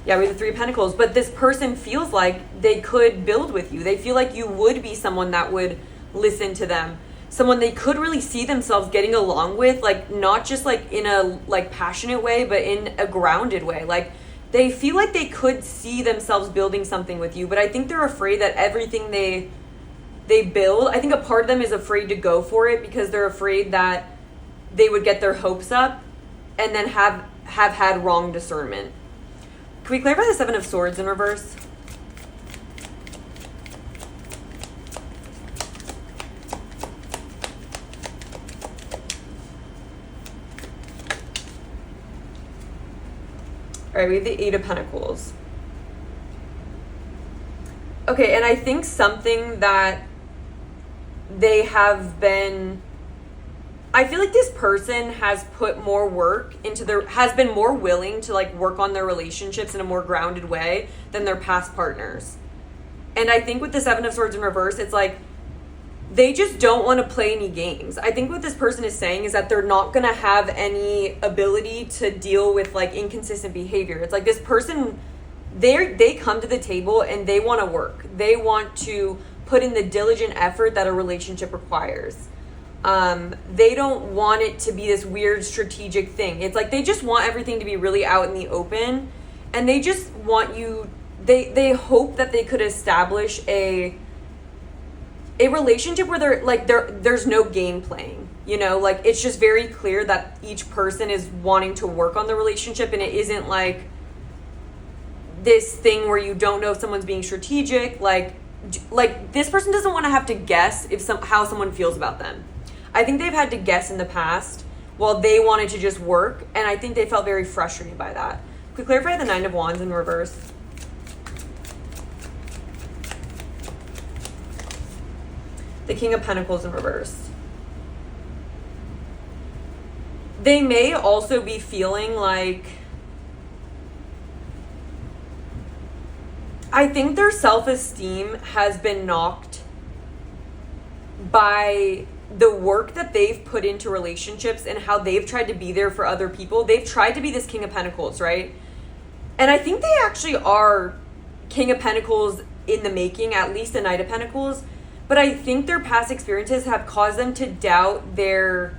Yeah, we have the Three of Pentacles. But this person feels like they could build with you. They feel like you would be someone that would listen to them. Someone they could really see themselves getting along with, like not just like in a like passionate way, but in a grounded way. Like they feel like they could see themselves building something with you, but I think they're afraid that everything they build, I think a part of them is afraid to go for it because they're afraid that they would get their hopes up and then have had wrong discernment. Can we clarify the Seven of Swords in reverse? All right, we have the Eight of Pentacles. Okay, and I think something that they have been, I feel like this person has put more work into has been more willing to like work on their relationships in a more grounded way than their past partners. And I think with the Seven of Swords in reverse, it's like, they just don't want to play any games. I think what this person is saying is that they're not going to have any ability to deal with like inconsistent behavior. It's like this person, they come to the table and they want to work. They want to put in the diligent effort that a relationship requires. They don't want it to be this weird strategic thing. It's like they just want everything to be really out in the open, and they just want you, they hope that they could establish a relationship where there's no game playing, you know, like it's just very clear that each person is wanting to work on the relationship, and it isn't like this thing where you don't know if someone's being strategic. Like this person doesn't want to have to guess how someone feels about them. I think they've had to guess in the past while they wanted to just work, and I think they felt very frustrated by that. Could we clarify the Nine of Wands in reverse? The King of Pentacles in reverse. They may also be feeling like, I think their self-esteem has been knocked by the work that they've put into relationships and how they've tried to be there for other people. They've tried to be this King of Pentacles, right? And I think they actually are King of Pentacles in the making, at least a Knight of Pentacles. But I think their past experiences have caused them to doubt their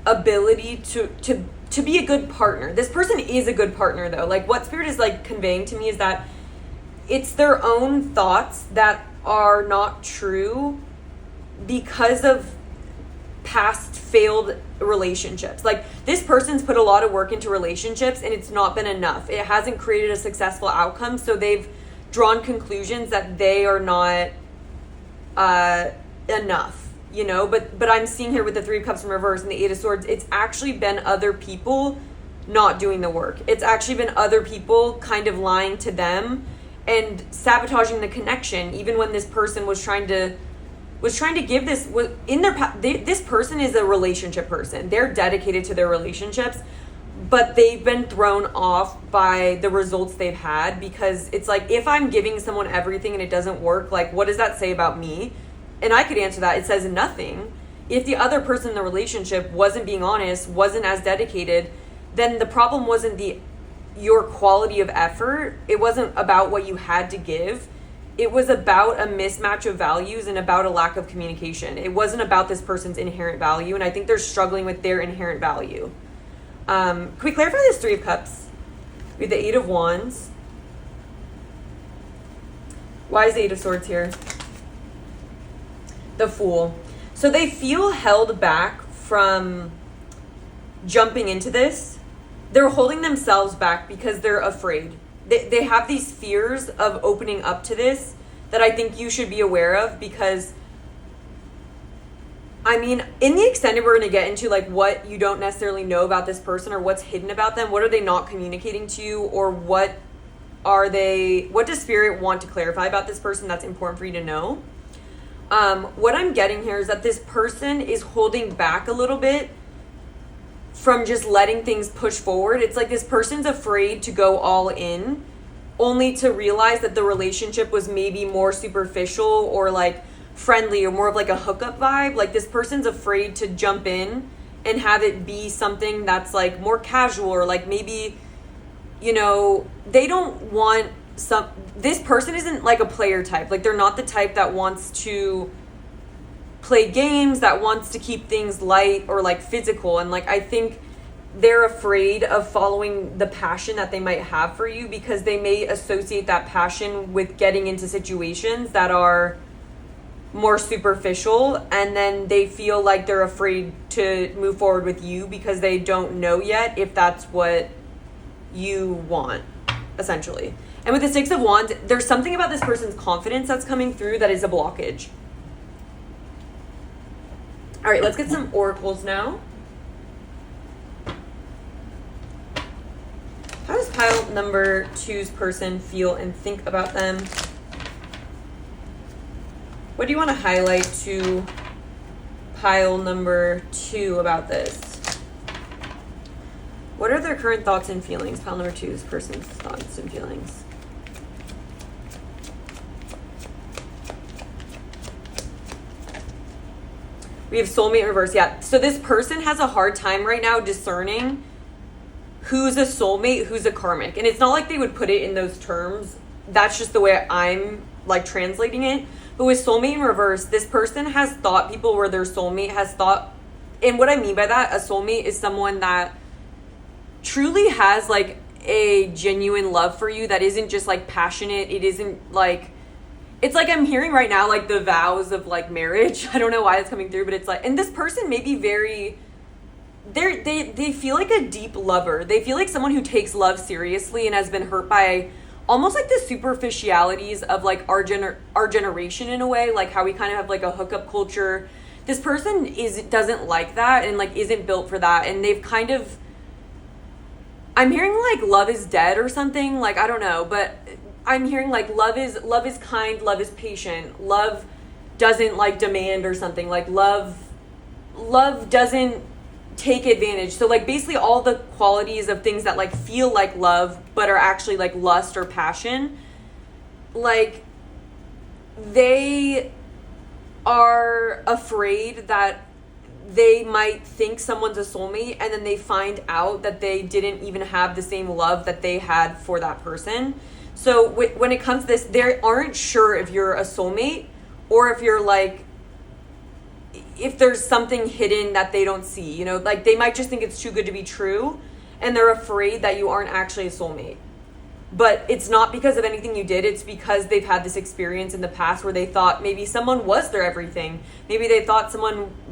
ability to be a good partner. This person is a good partner, though. Like, what Spirit is, like, conveying to me is that it's their own thoughts that are not true because of past failed relationships. Like, this person's put a lot of work into relationships, and it's not been enough. It hasn't created a successful outcome, so they've drawn conclusions that they are not enough, you know. But I'm seeing here with the Three of Cups in reverse and the Eight of Swords, it's actually been other people not doing the work. It's actually been other people kind of lying to them and sabotaging the connection, even when this person was trying to give this in their this person is a relationship person. They're dedicated to their relationships, but they've been thrown off by the results they've had, because it's like, if I'm giving someone everything and it doesn't work, like, what does that say about me? And I could answer that. It says nothing. If the other person in the relationship wasn't being honest, wasn't as dedicated, then the problem wasn't your quality of effort. It wasn't about what you had to give. it was about a mismatch of values and about a lack of communication. It wasn't about this person's inherent value, and I think they're struggling with their inherent value. Can we clarify this Three of Cups? We have the Eight of Wands. Why is the Eight of Swords here? The Fool. So they feel held back from jumping into this. They're holding themselves back because they're afraid. They have these fears of opening up to this that I think you should be aware of, because I mean, in the extended, we're going to get into like what you don't necessarily know about this person or what's hidden about them. What are they not communicating to you, or what does Spirit want to clarify about this person that's important for you to know? What I'm getting here is that this person is holding back a little bit from just letting things push forward. It's like this person's afraid to go all in, only to realize that the relationship was maybe more superficial or like friendly or more of like a hookup vibe. Like this person's afraid to jump in and have it be something that's like more casual, or like maybe, you know, they don't want this person isn't like a player type. Like they're not the type that wants to play games, that wants to keep things light or like physical. And like I think they're afraid of following the passion that they might have for you, because they may associate that passion with getting into situations that are more superficial, and then they feel like they're afraid to move forward with you because they don't know yet if that's what you want, essentially. And with the Six of Wands, there's something about this person's confidence that's coming through that is a blockage. All right, let's get some oracles now. How does pile number 2's person feel and think about them? What do you want to highlight to pile number 2 about this? What are their current thoughts and feelings? Pile number 2's person's thoughts and feelings. We have soulmate in reverse. Yeah. So this person has a hard time right now discerning who's a soulmate, who's a karmic. And it's not like they would put it in those terms. That's just the way I'm like translating it. But with soulmate in reverse, this person has thought people were their soulmate, has thought, and what I mean by that, a soulmate is someone that truly has like a genuine love for you that isn't just like passionate. It isn't like, it's like I'm hearing right now like the vows of like marriage. I don't know why it's coming through, but it's like, and this person may be very, they feel like a deep lover. They feel like someone who takes love seriously and has been hurt by almost like the superficialities of like our generation in a way, like how we kind of have like a hookup culture. This person doesn't like that and like isn't built for that, and they've kind of, I'm hearing like love is dead or something, like I don't know, but I'm hearing like love is kind, love is patient, love doesn't like demand or something, like love doesn't take advantage. So like basically all the qualities of things that like feel like love but are actually like lust or passion, like they are afraid that they might think someone's a soulmate, and then they find out that they didn't even have the same love that they had for that person. So when it comes to this, they aren't sure if you're a soulmate or if you're like, if there's something hidden that they don't see, you know, like they might just think it's too good to be true, and they're afraid that you aren't actually a soulmate. But it's not because of anything you did. It's because they've had this experience in the past where they thought maybe someone was their everything. Maybe they thought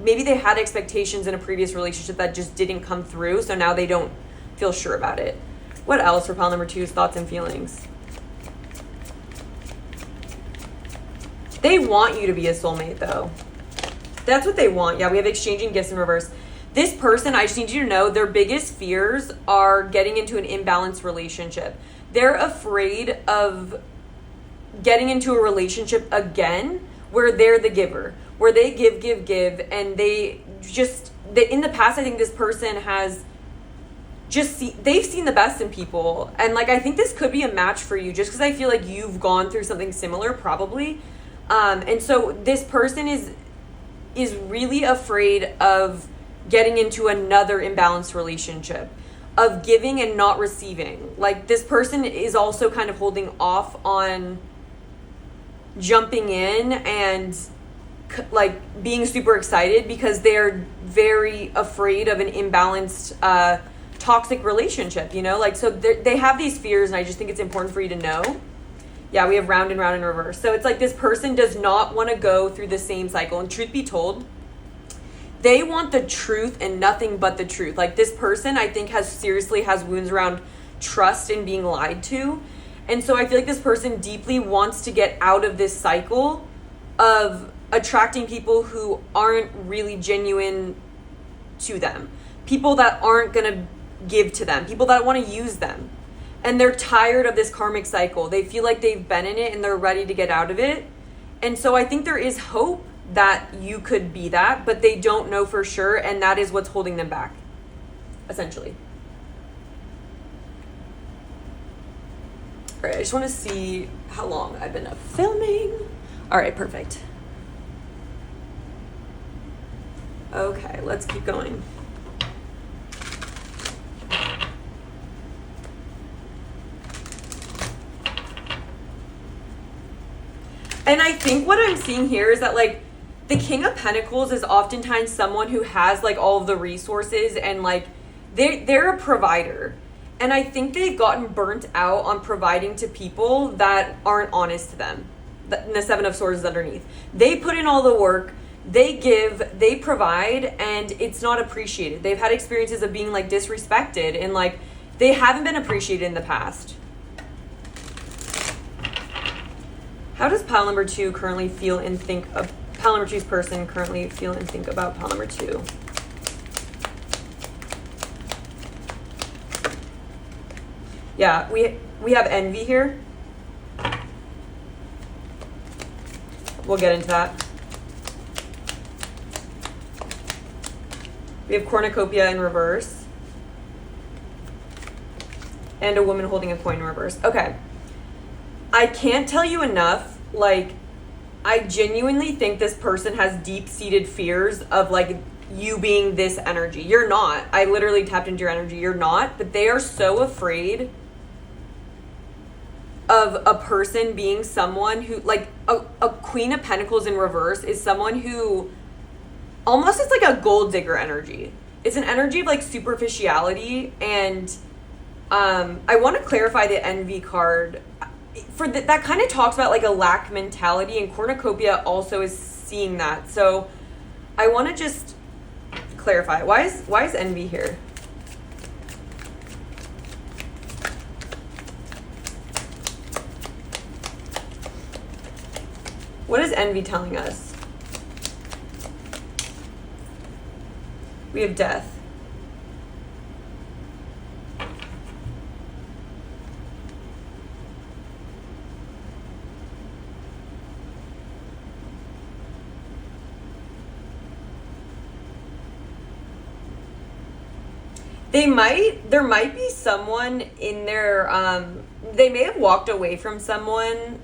maybe they had expectations in a previous relationship that just didn't come through. So now they don't feel sure about it. What else for pile number 2's thoughts and feelings? They want you to be a soulmate though. That's what they want. Yeah, we have exchanging gifts in reverse. This person, I just need you to know, their biggest fears are getting into an imbalanced relationship. They're afraid of getting into a relationship again where they're the giver, where they give, and in the past, I think this person has they've seen the best in people. And like, I think this could be a match for you just because I feel like you've gone through something similar probably. And so this person is really afraid of getting into another imbalanced relationship, of giving and not receiving. Like this person is also kind of holding off on jumping in and like being super excited because they're very afraid of an imbalanced toxic relationship, you know? Like, so they have these fears, and I just think it's important for you to know. Yeah, we have round and round in reverse. So it's like this person does not want to go through the same cycle. And truth be told, they want the truth and nothing but the truth. Like, this person, I think, has wounds around trust and being lied to. And so I feel like this person deeply wants to get out of this cycle of attracting people who aren't really genuine to them. People that aren't going to give to them. People that want to use them. And they're tired of this karmic cycle. They feel like they've been in it and they're ready to get out of it. And so I think there is hope that you could be that, but they don't know for sure, and that is what's holding them back, essentially. All right, I just want to see how long I've been filming. All right, perfect. Okay, let's keep going. And I think what I'm seeing here is that, like, the King of Pentacles is oftentimes someone who has, like, all of the resources and, like, they're a provider. And I think they've gotten burnt out on providing to people that aren't honest to them. And the Seven of Swords is underneath. They put in all the work, they give, they provide, and it's not appreciated. They've had experiences of being, like, disrespected, and, like, they haven't been appreciated in the past. How does pile number 2 currently feel and think of pile number 2's person currently feel and think about pile number 2? Yeah, we have envy here. We'll get into that. We have cornucopia in reverse. And a woman holding a coin in reverse. Okay. I can't tell you enough, like, I genuinely think this person has deep-seated fears of, like, you being this energy. You're not. I literally tapped into your energy. You're not. But they are so afraid of a person being someone who, like, a Queen of Pentacles in reverse is someone who almost is like a gold digger energy. It's an energy of, like, superficiality, and I want to clarify the envy card. That kind of talks about, like, a lack mentality, and cornucopia also is seeing that. So I want to just clarify. Why is envy here? What is envy telling us? We have death. There might be someone in there, they may have walked away from someone.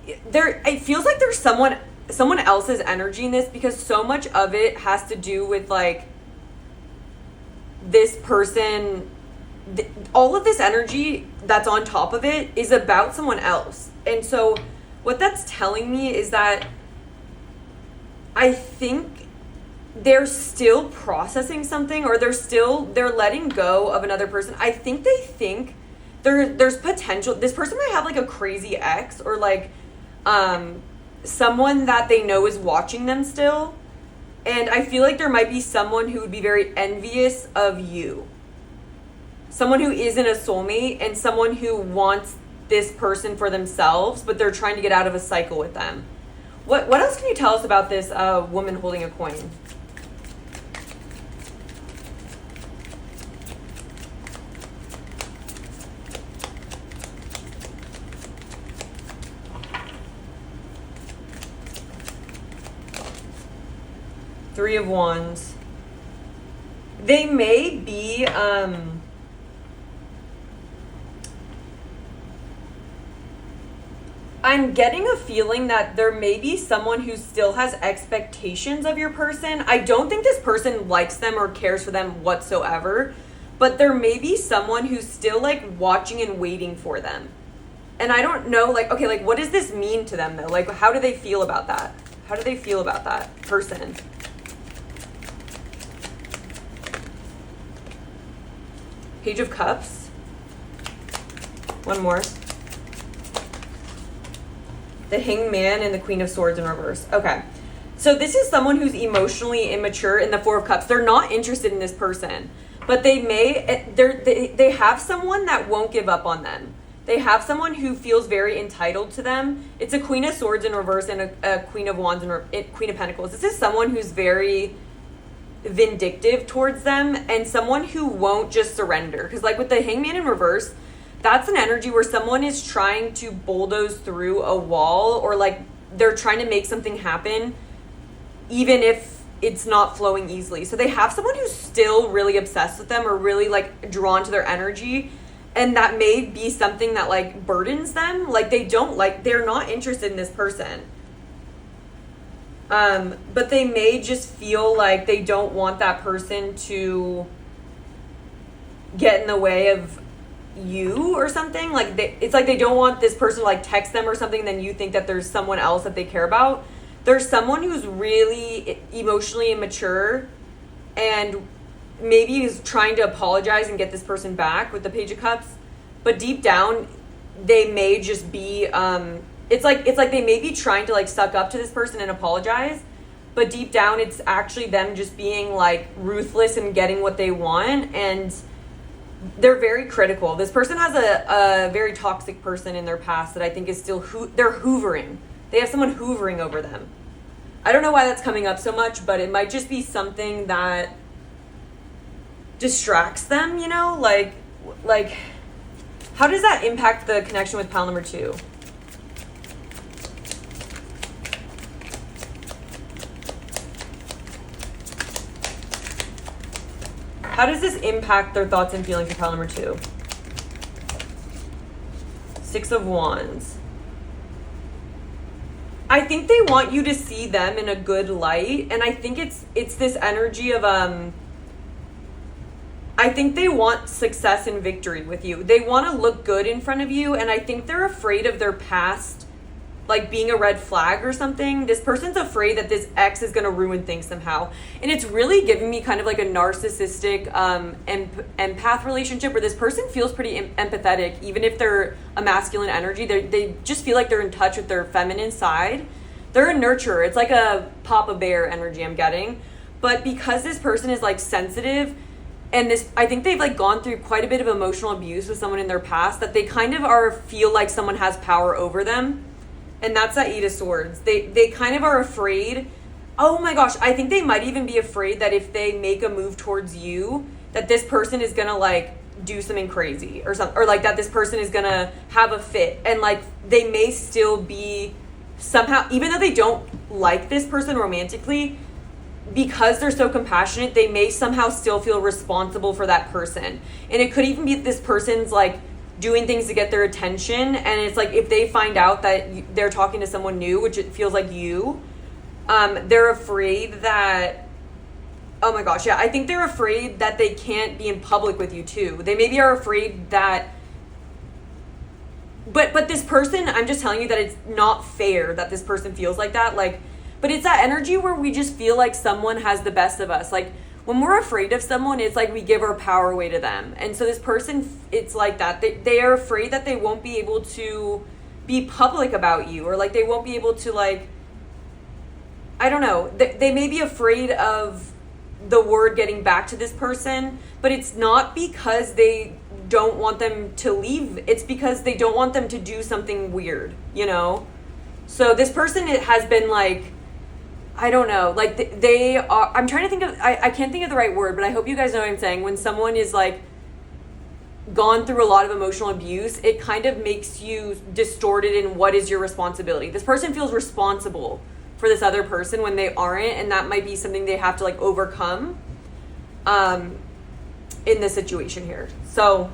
It feels like there's someone else's energy in this, because so much of it has to do with, like, this person, all of this energy that's on top of it is about someone else. And so what that's telling me is that I think they're still processing something, or they're letting go of another person. I think they think there's potential. This person might have, like, a crazy ex, or, like, someone that they know is watching them still. And I feel like there might be someone who would be very envious of you. Someone who isn't a soulmate, and someone who wants this person for themselves, but they're trying to get out of a cycle with them. What else can you tell us about this woman holding a coin? Three of Wands. They may be, I'm getting a feeling that there may be someone who still has expectations of your person. I don't think this person likes them or cares for them whatsoever, but there may be someone who's still, like, watching and waiting for them. And I don't know, like, okay, like, what does this mean to them, though? Like, how do they feel about that? How do they feel about that person? Page of Cups. One more. The Hanged Man and the Queen of Swords in reverse. Okay. So this is someone who's emotionally immature in the Four of Cups. They're not interested in this person. But they have someone that won't give up on them. They have someone who feels very entitled to them. It's a Queen of Swords in reverse and a Queen of Wands and Queen of Pentacles. This is someone who's very vindictive towards them and someone who won't just surrender. Because like with the Hangman in reverse, that's an energy where someone is trying to bulldoze through a wall, or like they're trying to make something happen even if it's not flowing easily. So they have someone who's still really obsessed with them or really like drawn to their energy. And that may be something that like burdens them. Like they're not interested in this person. But they may just feel like they don't want that person to get in the way of you or something. Like it's like they don't want this person to like text them or something, and then you think that there's someone else that they care about. There's someone who's really emotionally immature and maybe is trying to apologize and get this person back with the Page of Cups, but deep down they may just be it's like they may be trying to like suck up to this person and apologize, but deep down it's actually them just being like ruthless and getting what they want, and they're very critical. This person has a very toxic person in their past that I think is still they're hoovering. They have someone hoovering over them. I don't know why that's coming up so much, but it might just be something that distracts them, you know? Like how does that impact the connection with pile number 2? How does this impact their thoughts and feelings for pile number 2? 6 of Wands. I think they want you to see them in a good light, and I think it's this energy of I think they want success and victory with you. They want to look good in front of you, and I think they're afraid of their past like being a red flag or something. This person's afraid that this ex is going to ruin things somehow. And it's really giving me kind of like a narcissistic empath relationship where this person feels pretty empathetic, even if they're a masculine energy. They just feel like they're in touch with their feminine side. They're a nurturer. It's like a Papa Bear energy I'm getting. But because this person is like sensitive, and I think they've like gone through quite a bit of emotional abuse with someone in their past, that they kind of feel like someone has power over them. And that's that 8 of Swords. They kind of are afraid. Oh my gosh, I think they might even be afraid that if they make a move towards you, that this person is gonna like do something crazy or something, or like that this person is gonna have a fit. And like they may still be somehow, even though they don't like this person romantically, because they're so compassionate, they may somehow still feel responsible for that person. And it could even be this person's like doing things to get their attention, and it's like if they find out that they're talking to someone new, which it feels like you, they're afraid that, oh my gosh, yeah, I think they're afraid that they can't be in public with you too. They maybe are afraid that, but this person, I'm just telling you that it's not fair that this person feels like that. Like, but it's that energy where we just feel like someone has the best of us. Like when we're afraid of someone, it's like we give our power away to them. And so this person, it's like that. They are afraid that they won't be able to be public about you, or like they won't be able to like, I don't know. They may be afraid of the word getting back to this person, but it's not because they don't want them to leave. It's because they don't want them to do something weird, you know? So this person, it has been like, I don't know, like they are, I'm trying to think of, I can't think of the right word, but I hope you guys know what I'm saying. When someone is like gone through a lot of emotional abuse, it kind of makes you distorted in what is your responsibility. This person feels responsible for this other person when they aren't, and that might be something they have to like overcome in this situation here. So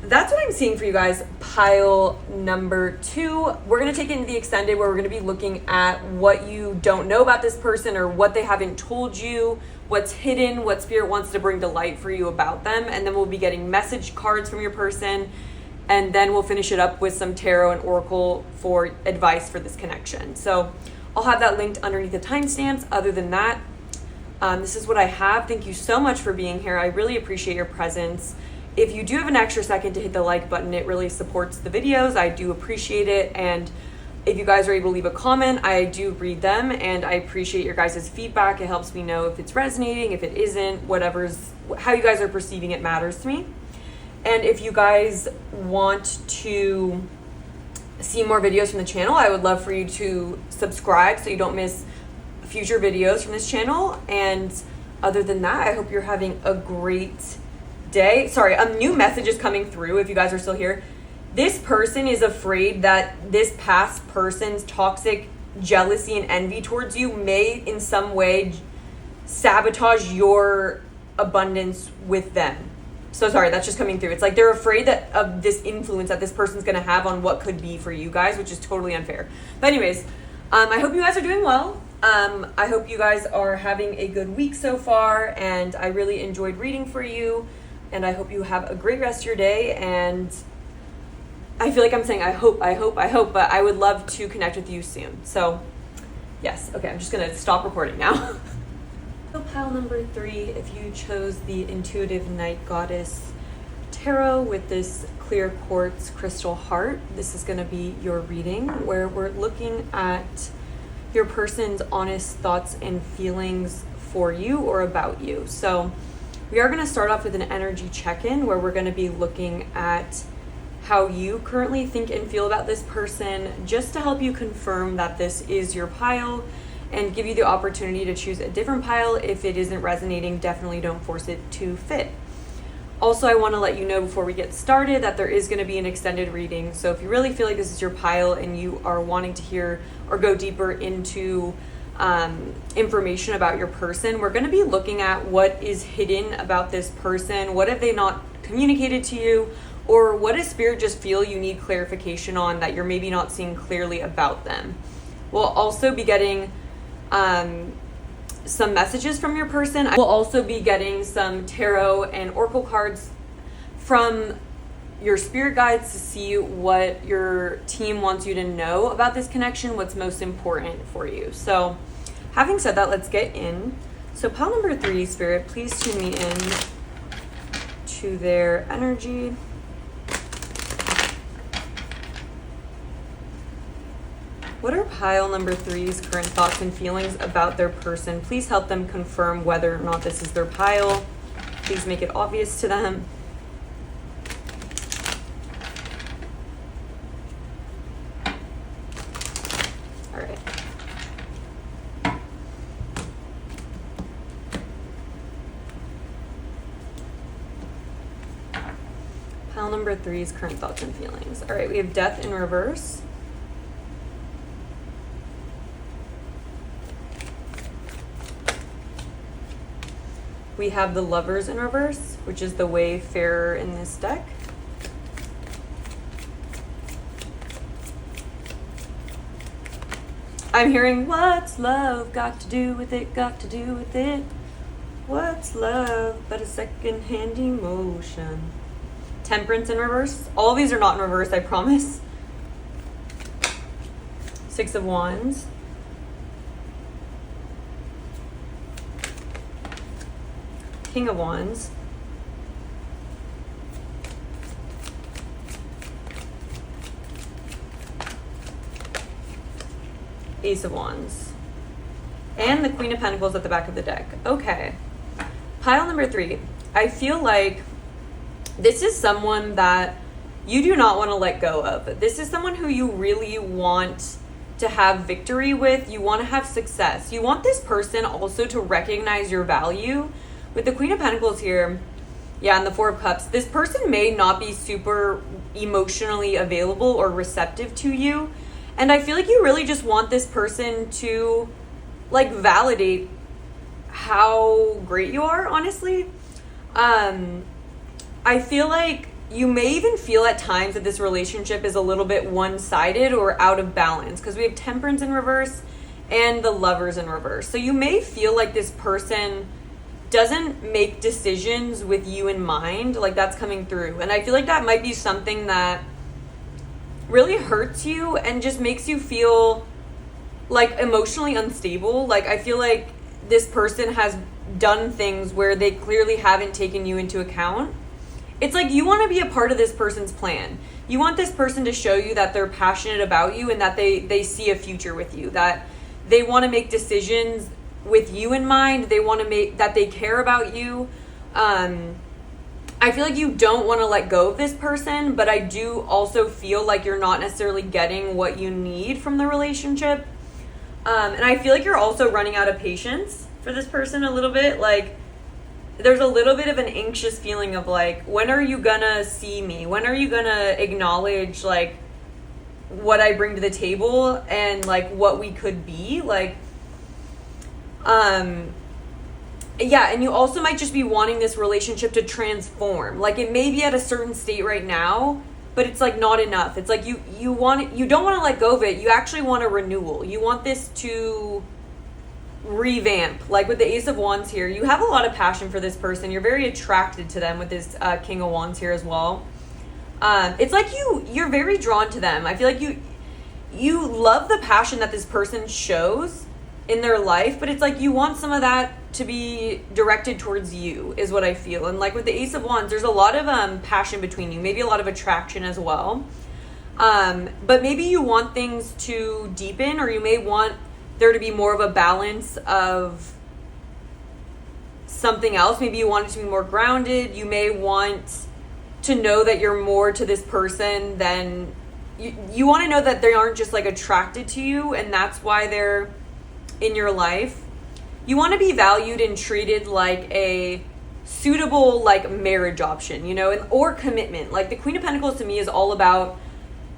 that's what I'm seeing for you guys. Pile number 2, we're going to take it into the extended, where we're going to be looking at what you don't know about this person, or what they haven't told you, what's hidden, what spirit wants to bring to light for you about them. And then we'll be getting message cards from your person. and then we'll finish it up with some tarot and oracle for advice for this connection. So I'll have that linked underneath the timestamps. Other than that, this is what I have. Thank you so much for being here. I really appreciate your presence. If you do have an extra second to hit the like button, it really supports the videos. I do appreciate it. And if you guys are able to leave a comment, I do read them, and I appreciate your guys' feedback. It helps me know if it's resonating, if it isn't, how you guys are perceiving it matters to me. And if you guys want to see more videos from the channel, I would love for you to subscribe so you don't miss future videos from this channel. And other than that, I hope you're having a great day. Sorry, a new message is coming through if you guys are still here. This person is afraid that this past person's toxic jealousy and envy towards you may in some way sabotage your abundance with them. So sorry, that's just coming through. It's like they're afraid that of this influence that this person's going to have on what could be for you guys, which is totally unfair. But anyways, I hope you guys are doing well. I hope you guys are having a good week so far, and I really enjoyed reading for you, and I hope you have a great rest of your day. And I feel like I'm saying I hope, but I would love to connect with you soon. So yes, okay, I'm just going to stop recording now. So pile number 3, if you chose the Intuitive Night Goddess Tarot with this clear quartz crystal heart, this is going to be your reading where we're looking at your person's honest thoughts and feelings for you or about you. So we are going to start off with an energy check-in where we're going to be looking at how you currently think and feel about this person, just to help you confirm that this is your pile and give you the opportunity to choose a different pile. If it isn't resonating, definitely don't force it to fit. Also, I want to let you know before we get started that there is going to be an extended reading. So if you really feel like this is your pile and you are wanting to hear or go deeper into information about your person, we're going to be looking at what is hidden about this person. What have they not communicated to you? Or what does spirit just feel you need clarification on that you're maybe not seeing clearly about them? We'll also be getting some messages from your person. We'll also be getting some tarot and oracle cards from your spirit guides to see what your team wants you to know about this connection, what's most important for you. So having said that, let's get in. So pile number 3, spirit, please tune me in to their energy. What are pile number 3's current thoughts and feelings about their person? Please help them confirm whether or not this is their pile. Please make it obvious to them. All right. Pile number 3's current thoughts and feelings. All right, we have death in reverse. We have the Lovers in reverse, which is the Wayfarer in this deck. I'm hearing, what's love got to do with it, got to do with it? What's love but a second-hand emotion? Temperance in reverse. All of these are not in reverse, I promise. 6 of Wands. King of Wands. Ace of Wands. And the Queen of Pentacles at the back of the deck. Okay. Pile number 3. I feel like this is someone that you do not want to let go of. This is someone who you really want to have victory with. You want to have success. You want this person also to recognize your value. With the Queen of Pentacles here, yeah, and the 4 of Cups, this person may not be super emotionally available or receptive to you. And I feel like you really just want this person to, like, validate how great you are, honestly. I feel like you may even feel at times that this relationship is a little bit one-sided or out of balance, because we have Temperance in reverse and the Lovers in reverse. So you may feel like this person doesn't make decisions with you in mind. Like, that's coming through. And I feel like that might be something that really hurts you and just makes you feel like emotionally unstable. Like, I feel like this person has done things where they clearly haven't taken you into account. It's like you want to be a part of this person's plan. You want this person to show you that they're passionate about you and that they see a future with you, that they want to make decisions with you in mind. They want to make that they care about you. I feel like you don't want to let go of this person, but I do also feel like you're not necessarily getting what you need from the relationship. And I feel like you're also running out of patience for this person a little bit. Like, there's a little bit of an anxious feeling of like, when are you gonna see me? When are you gonna acknowledge like what I bring to the table and like what we could be? Like, yeah, and you also might just be wanting this relationship to transform. Like, it may be at a certain state right now, but it's like not enough. It's like you don't want to let go of it. You actually want a renewal. You want this to revamp. Like with the Ace of Wands here, you have a lot of passion for this person. You're very attracted to them with this King of Wands here as well. It's like you're very drawn to them. I feel like you love the passion that this person shows in their life, but it's like you want some of that to be directed towards you, is what I feel. And like with the Ace of Wands, there's a lot of passion between you, maybe a lot of attraction as well. But maybe you want things to deepen, or you may want there to be more of a balance of something else. Maybe you want it to be more grounded. You may want to know that you're more to this person than you want to know that they aren't just like attracted to you and that's why they're in your life. You want to be valued and treated like a suitable like marriage option, you know, or commitment. Like the Queen of Pentacles to me is all about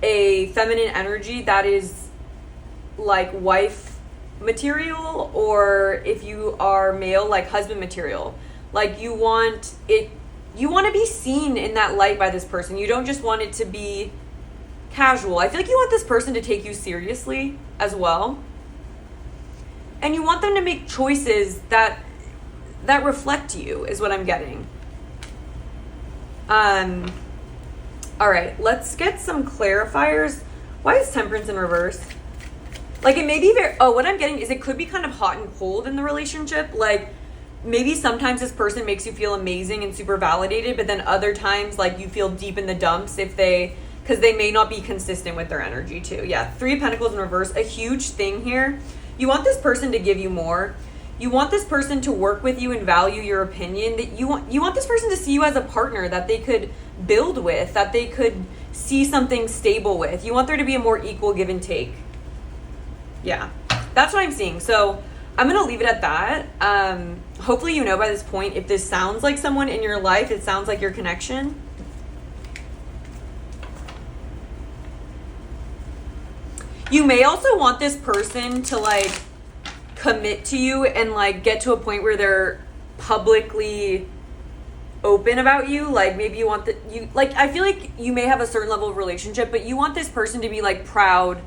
a feminine energy that is like wife material, or if you are male, like husband material. Like you want to be seen in that light by this person. You don't just want it to be casual. I feel like you want this person to take you seriously as well. And you want them to make choices that reflect you, is what I'm getting. All right, let's get some clarifiers. Why is Temperance in reverse? Like it may be what I'm getting is it could be kind of hot and cold in the relationship. Like maybe sometimes this person makes you feel amazing and super validated, but then other times like you feel deep in the dumps because they may not be consistent with their energy too. Yeah, 3 of Pentacles in reverse, a huge thing here. You want this person to give you more. You want this person to work with you and value your opinion. That you want this person to see you as a partner that they could build with, that they could see something stable with. You want there to be a more equal give and take. Yeah, that's what I'm seeing. So I'm going to leave it at that. Hopefully you know by this point, if this sounds like someone in your life, it sounds like your connection. You may also want this person to like commit to you and like get to a point where they're publicly open about you. Like maybe you want I feel like you may have a certain level of relationship, but you want this person to be like proud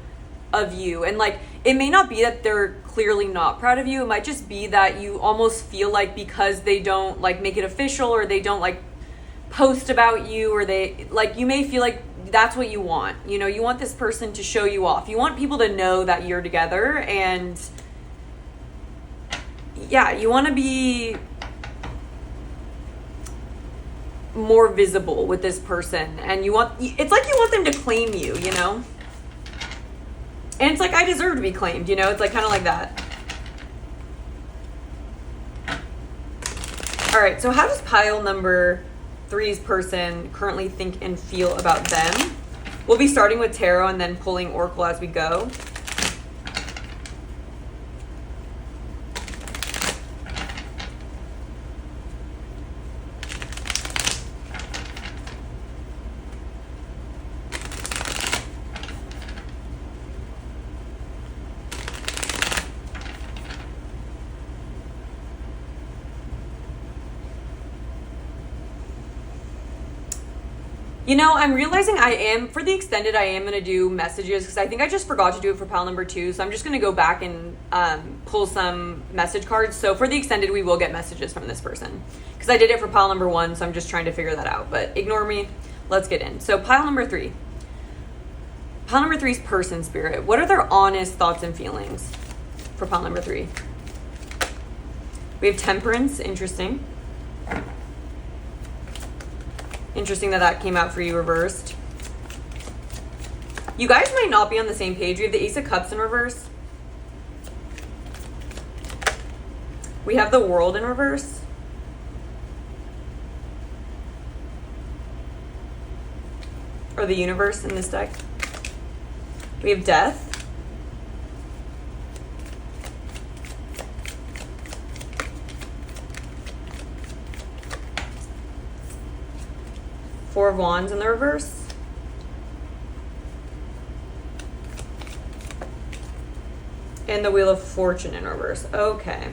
of you. And like it may not be that they're clearly not proud of you. It might just be that you almost feel like because they don't like make it official, or they don't like post about you, or they like, you may feel like that's what you want. You know, you want this person to show you off. You want people to know that you're together, and yeah, you want to be more visible with this person, and it's like you want them to claim you, you know? And it's like, I deserve to be claimed, you know? It's like kind of like that. All right, so how does pile number 3's person currently think and feel about them? We'll be starting with tarot and then pulling oracle as we go. You know, I'm realizing for the extended, I am going to do messages because I think I just forgot to do it for pile number 2. So I'm just going to go back and pull some message cards. So for the extended, we will get messages from this person because I did it for pile number 1. So I'm just trying to figure that out, but ignore me. Let's get in. So pile number 3. Pile number 3 is person spirit. What are their honest thoughts and feelings for pile number 3? We have temperance. Interesting. Interesting that came out for you reversed. You guys might not be on the same page. We have the Ace of Cups in reverse. We have the World in reverse. Or the Universe in this deck. We have Death. Four of Wands in the reverse. And the Wheel of Fortune in reverse. Okay.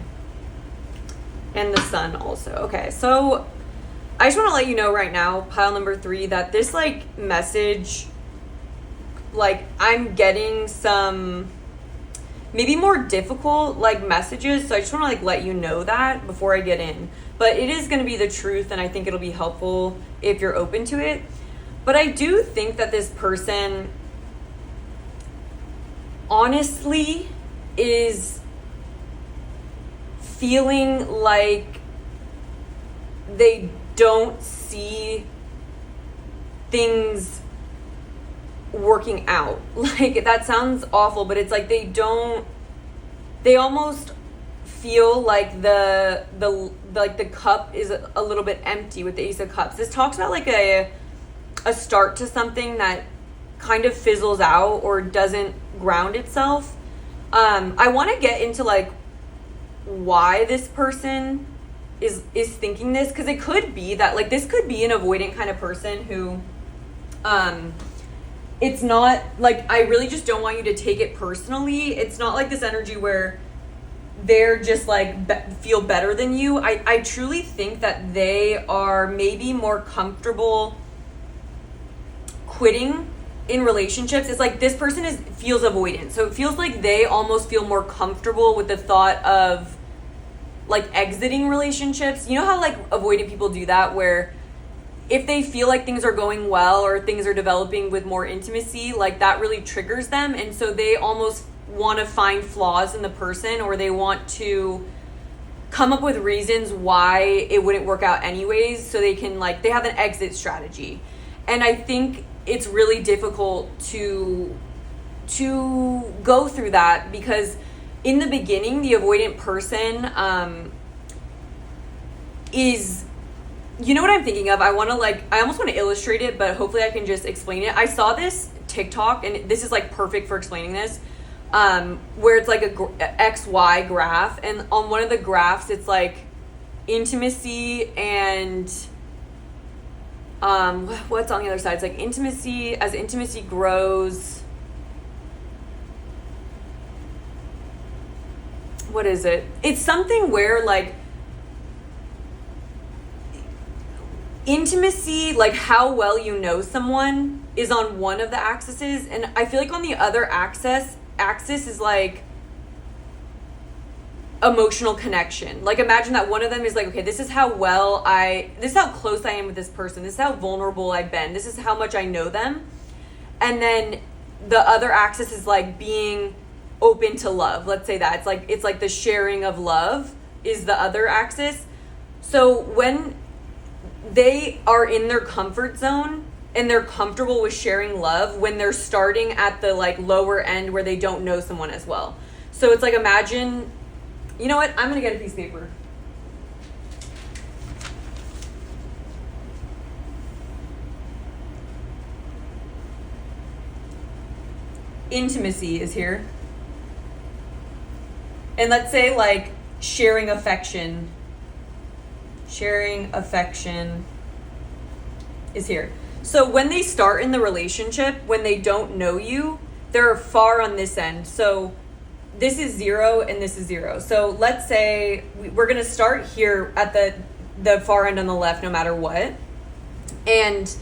And the Sun also. Okay, so I just want to let you know right now, pile number 3, that this like message, like I'm getting some maybe more difficult like messages. So I just want to like let you know that before I get in. But it is going to be the truth, and I think it'll be helpful if you're open to it. But I do think that this person honestly is feeling like they don't see things working out. Like, that sounds awful, but it's like they almost feel like the cup is a little bit empty with the Ace of Cups. This talks about like a start to something that kind of fizzles out or doesn't ground itself. I want to get into like why this person is thinking this, because it could be that like this could be an avoidant kind of person who it's not like, I really just don't want you to take it personally. It's not like this energy where they're just like feel better than you. I truly think that they are maybe more comfortable quitting in relationships. It's like this person feels avoidant. So it feels like they almost feel more comfortable with the thought of like exiting relationships. You know how like avoidant people do that, where if they feel like things are going well or things are developing with more intimacy, like that really triggers them. And so they almost want to find flaws in the person, or they want to come up with reasons why it wouldn't work out anyways, so they can like, they have an exit strategy. And I think it's really difficult to go through that, because in the beginning, the avoidant person is, you know what I'm thinking of? I almost want to illustrate it, but hopefully I can just explain it. I saw this TikTok, and this is like perfect for explaining this, where it's like a XY graph, and on one of the graphs, it's like intimacy and what's on the other side? It's like intimacy, as intimacy grows. What is it? It's something where like intimacy, like how well you know someone, is on one of the axes, and I feel like on the other axis is like emotional connection. Like imagine that one of them is like, okay, this is how close I am with this person, this is how vulnerable I've been, this is how much I know them. And then the other axis is like being open to love. Let's say that it's like the sharing of love is the other axis. So when they are in their comfort zone and they're comfortable with sharing love, when they're starting at the like lower end where they don't know someone as well. So it's like, imagine, you know what? I'm going to get a piece of paper. Intimacy is here. And let's say like sharing affection is here. So when they start in the relationship, when they don't know you, they're far on this end. So this is 0 and this is 0. So let's say we're going to start here at the far end on the left, no matter what. And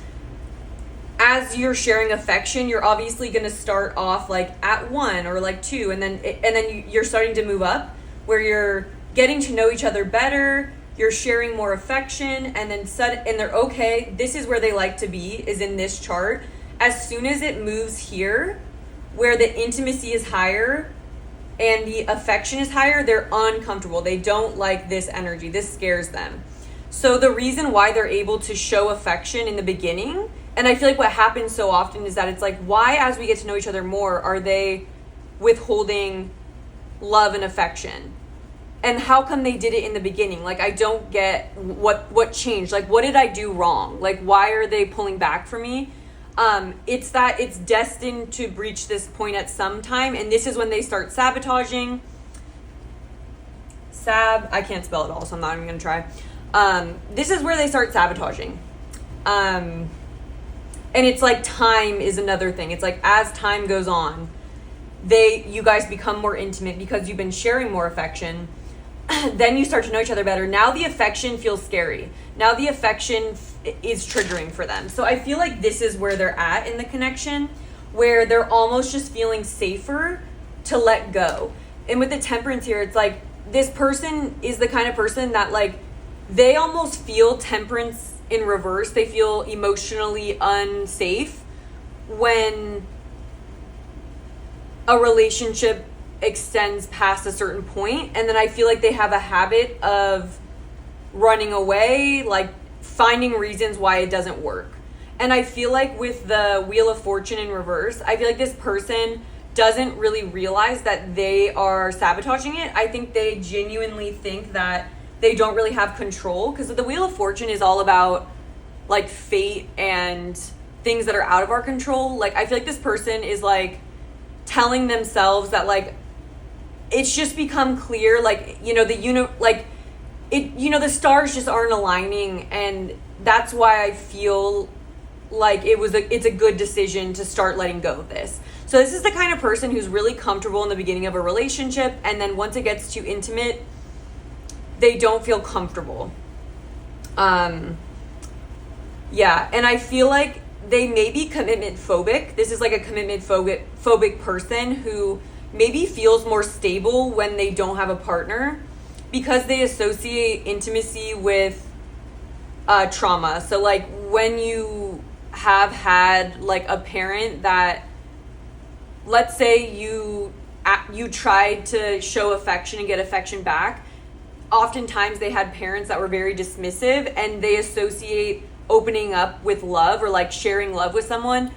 as you're sharing affection, you're obviously going to start off like at 1 or like 2, and then you're starting to move up where you're getting to know each other better, you're sharing more affection, and then and they're okay. This is where they like to be, is in this chart. As soon as it moves here, where the intimacy is higher and the affection is higher, they're uncomfortable. They don't like this energy. This scares them. So the reason why they're able to show affection in the beginning, and I feel like what happens so often is that it's like, why, as we get to know each other more, are they withholding love and affection? And how come they did it in the beginning? Like, I don't get what changed. Like, what did I do wrong? Like, why are they pulling back from me? It's that it's destined to reach this point at some time, and this is when they start sabotaging. I can't spell it all, so I'm not even gonna try. This is where they start sabotaging. And it's like time is another thing. It's like, as time goes on, you guys become more intimate because you've been sharing more affection. Then you start to know each other better. Now the affection feels scary. Now the affection is triggering for them. So I feel like this is where they're at in the connection, where they're almost just feeling safer to let go. And with the Temperance here, it's like, this person is the kind of person that, like, they almost feel Temperance in reverse. They feel emotionally unsafe when a relationship extends past a certain point, and then I feel like they have a habit of running away, like finding reasons why it doesn't work. And I feel like with the Wheel of Fortune in reverse, I feel like this person doesn't really realize that they are sabotaging it. I think they genuinely think that they don't really have control, because the Wheel of Fortune is all about like fate and things that are out of our control. Like, I feel like this person is like telling themselves that, like, it's just become clear, like, you know, the stars just aren't aligning, and that's why I feel like it's a good decision to start letting go of this. So this is the kind of person who's really comfortable in the beginning of a relationship, and then once it gets too intimate, they don't feel comfortable. Yeah, and I feel like they may be commitment phobic. This is like a commitment phobic person who maybe feels more stable when they don't have a partner, because they associate intimacy with trauma. So like, when you have had like a parent that, let's say you tried to show affection and get affection back, oftentimes they had parents that were very dismissive, and they associate opening up with love or like sharing love with someone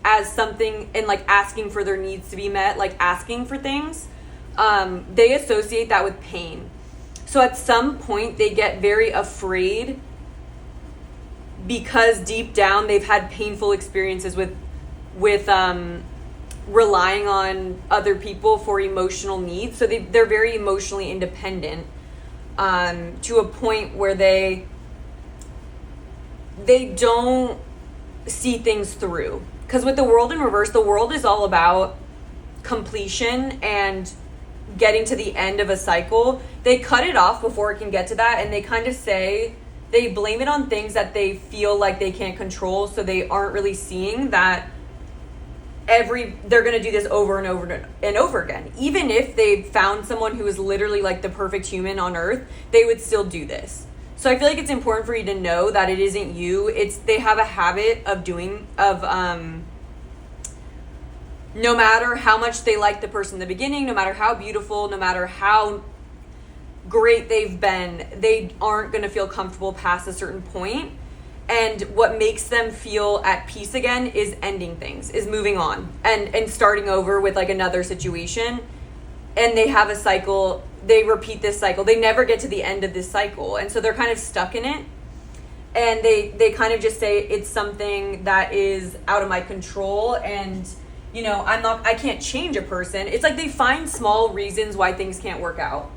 as something, and like asking for their needs to be met, like asking for things, they associate that with pain. So at some point they get very afraid, because deep down they've had painful experiences with relying on other people for emotional needs. So they're very emotionally independent, to a point where they don't see things through. Because with the World in reverse, the World is all about completion and getting to the end of a cycle. They cut it off before it can get to that, and they kind of say, they blame it on things that they feel like they can't control, so they aren't really seeing that they're going to do this over and over and over again. Even if they found someone who is literally like the perfect human on earth, they would still do this. So I feel like it's important for you to know that it isn't you. They have a habit of no matter how much they like the person in the beginning, no matter how beautiful, no matter how great they've been, they aren't going to feel comfortable past a certain point. And what makes them feel at peace again is ending things, is moving on and starting over with like another situation. And they have a cycle, they repeat this cycle. They never get to the end of this cycle. And so they're kind of stuck in it. And they kind of just say, it's something that is out of my control, and you know, I can't change a person. It's like they find small reasons why things can't work out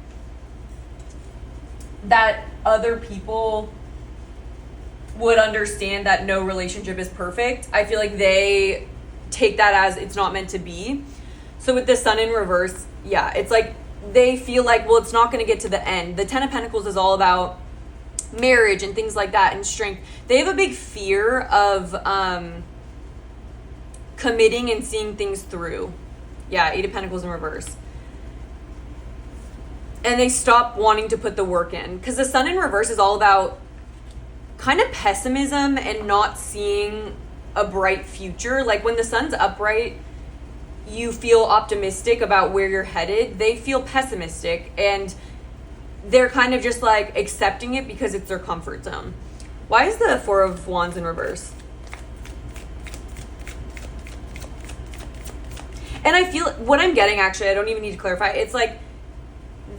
that other people would understand, that no relationship is perfect. I feel like they take that as it's not meant to be. So with the Sun in reverse, yeah, it's like they feel like, well, it's not going to get to the end. The Ten of Pentacles is all about marriage and things like that, and strength. They have a big fear of committing and seeing things through. Yeah, Eight of Pentacles in reverse. And they stop wanting to put the work in. Because the Sun in reverse is all about kind of pessimism and not seeing a bright future. Like when the Sun's upright, you feel optimistic about where you're headed. They feel pessimistic and they're kind of just like accepting it because it's their comfort zone. Why is the Four of Wands in reverse? And I feel what I'm getting, actually, I don't even need to clarify. It's like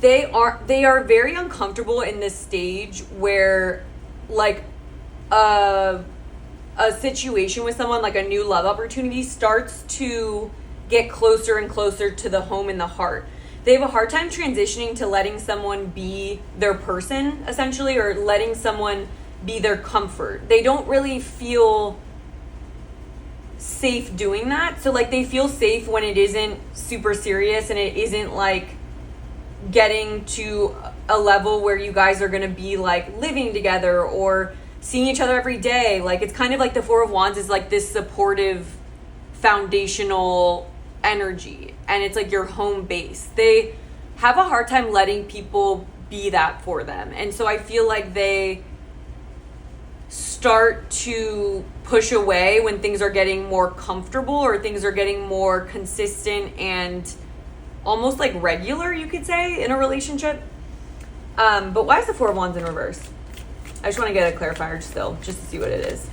they are very uncomfortable in this stage where like a situation with someone, like a new love opportunity, starts to get closer and closer to the home and the heart. They have a hard time transitioning to letting someone be their person, essentially, or letting someone be their comfort. They don't really feel safe doing that. So like they feel safe when it isn't super serious and it isn't like getting to a level where you guys are going to be like living together or seeing each other every day. Like it's kind of like the Four of Wands is like this supportive foundational energy, and it's like your home base. They have a hard time letting people be that for them, and so I feel like they start to push away when things are getting more comfortable or things are getting more consistent and almost like regular, you could say, in a relationship. But why is the Four of Wands in reverse? I just want to get a clarifier still, just to see what it is.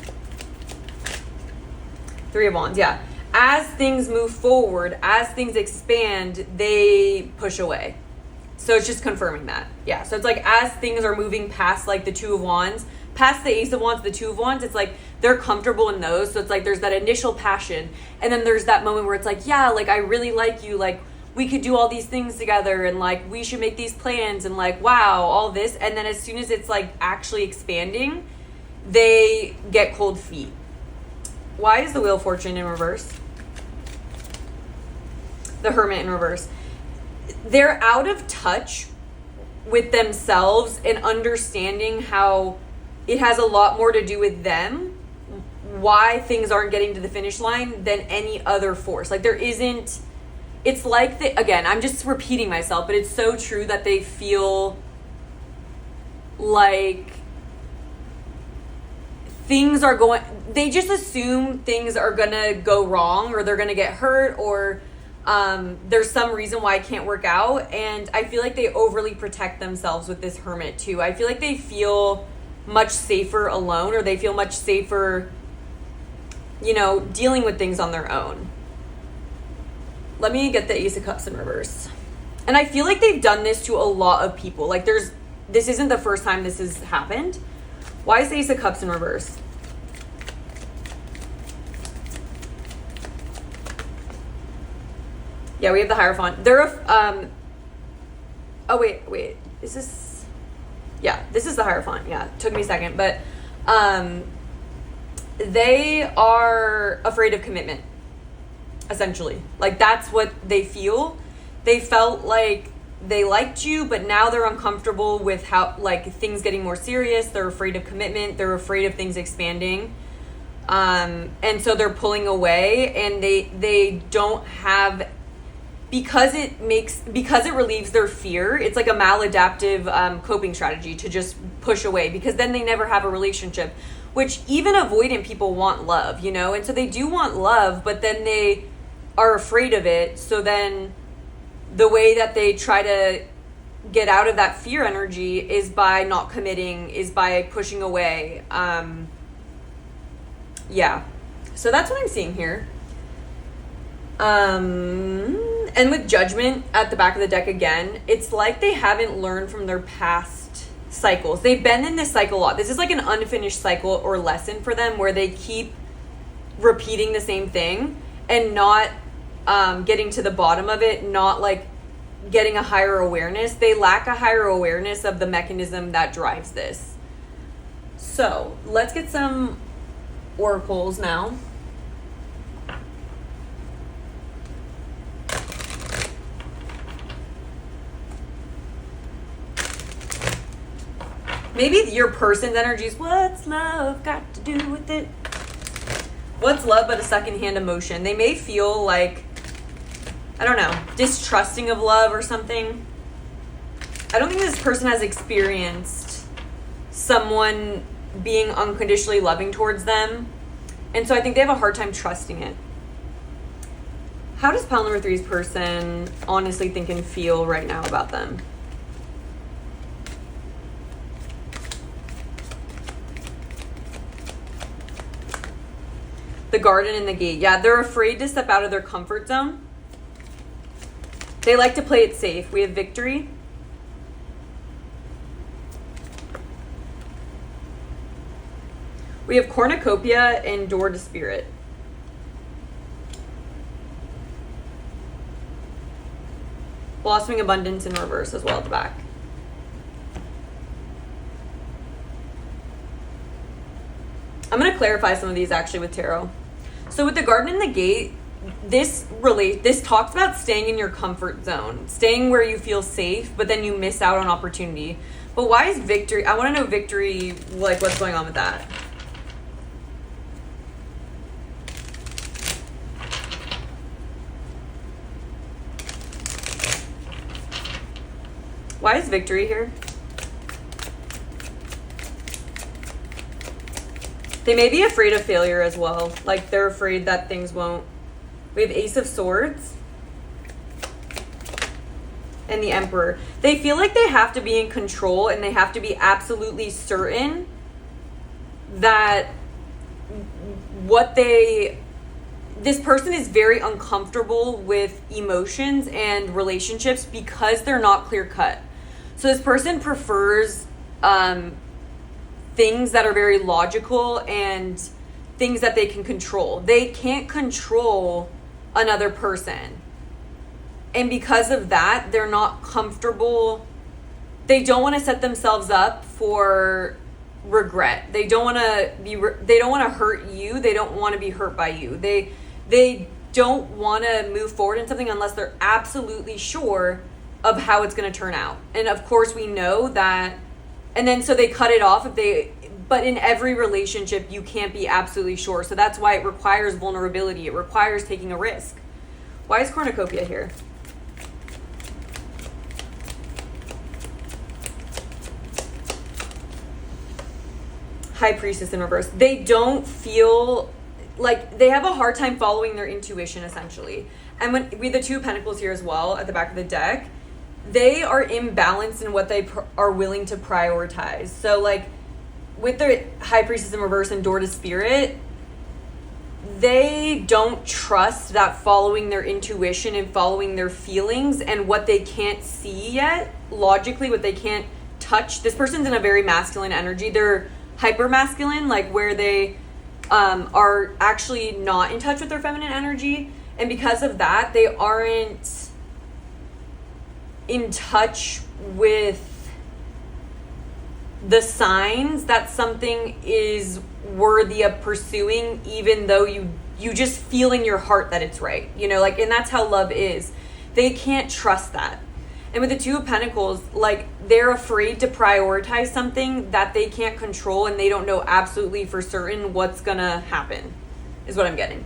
Three of Wands, yeah. As things move forward, as things expand, they push away. So it's just confirming that. Yeah, so it's like as things are moving past like the Two of Wands, past the Ace of Wands, the Two of Wands, it's like they're comfortable in those. So it's like there's that initial passion. And then there's that moment where it's like, yeah, like I really like you. Like we could do all these things together and like we should make these plans and like, wow, all this. And then as soon as it's like actually expanding, they get cold feet. Why is the Wheel of Fortune in reverse? The Hermit in reverse. They're out of touch with themselves and understanding how it has a lot more to do with them, why things aren't getting to the finish line, than any other force. Like there isn't, it's like, again, I'm just repeating myself, but it's so true that they feel like things are going, they just assume things are gonna go wrong or they're gonna get hurt or there's some reason why it can't work out. And I feel like they overly protect themselves with this Hermit too. I feel like they feel much safer alone, or they feel much safer, you know, dealing with things on their own. Let me get the Ace of Cups in reverse. And I feel like they've done this to a lot of people. Like this isn't the first time this has happened. Why is the Ace of Cups in reverse? Yeah, we have the Hierophant. They're oh wait. Is this? Yeah, this is the Hierophant. Yeah, took me a second, but they are afraid of commitment. Essentially, like that's what they feel. They felt like they liked you, but now they're uncomfortable with how like things getting more serious. They're afraid of commitment. They're afraid of things expanding. And so they're pulling away, and they don't have, because it relieves their fear. It's like a maladaptive coping strategy to just push away, because then they never have a relationship, which even avoidant people want love, you know? And so they do want love, but then they are afraid of it. So then the way that they try to get out of that fear energy is by not committing, is by pushing away. Yeah. So that's what I'm seeing here. And with Judgment at the back of the deck again, it's like they haven't learned from their past cycles. They've been in this cycle a lot. This is like an unfinished cycle or lesson for them, where they keep repeating the same thing and not getting to the bottom of it, not like getting a higher awareness. They lack a higher awareness of the mechanism that drives this. So let's get some oracles now. Maybe your person's energy is, what's love got to do with it? What's love but a secondhand emotion? They may feel like, I don't know, distrusting of love or something. I don't think this person has experienced someone being unconditionally loving towards them. And so I think they have a hard time trusting it. How does pile number 3's person honestly think and feel right now about them? The garden and the gate. Yeah, they're afraid to step out of their comfort zone. They like to play it safe. We have victory. We have cornucopia and door to spirit. Blossoming abundance in reverse as well at the back. I'm going to clarify some of these actually with tarot. So with the garden and the gate, this talks about staying in your comfort zone, staying where you feel safe, but then you miss out on opportunity. But why is victory? I want to know victory, like what's going on with that? Why is victory here? They may be afraid of failure as well. Like they're afraid that things won't. We have Ace of Swords and the Emperor. They feel like they have to be in control and they have to be absolutely certain that this person is very uncomfortable with emotions and relationships because they're not clear cut. So this person prefers things that are very logical and things that they can control. They can't control another person. And because of that, they're not comfortable. They don't want to set themselves up for regret. They don't want to hurt you. They don't want to be hurt by you. They don't want to move forward in something unless they're absolutely sure of how it's going to turn out. And of course we know that, and then so they cut it off but in every relationship you can't be absolutely sure. So that's why it requires vulnerability. It requires taking a risk. Why is cornucopia here? High Priestess in reverse. They don't feel like they have a hard time following their intuition essentially. And when we have the Two of Pentacles here as well at the back of the deck, they are imbalanced in what they are willing to prioritize. So like with the High Priestess in reverse and Door to Spirit, they don't trust that following their intuition and following their feelings and what they can't see yet, logically, what they can't touch. This person's in a very masculine energy. They're hyper masculine, like where they are actually not in touch with their feminine energy. And because of that, they aren't in touch with the signs that something is worthy of pursuing, even though you just feel in your heart that it's right, like, and that's how love is. They can't trust that. And with the Two of Pentacles, like they're afraid to prioritize something that they can't control and they don't know absolutely for certain what's gonna happen, is what I'm getting.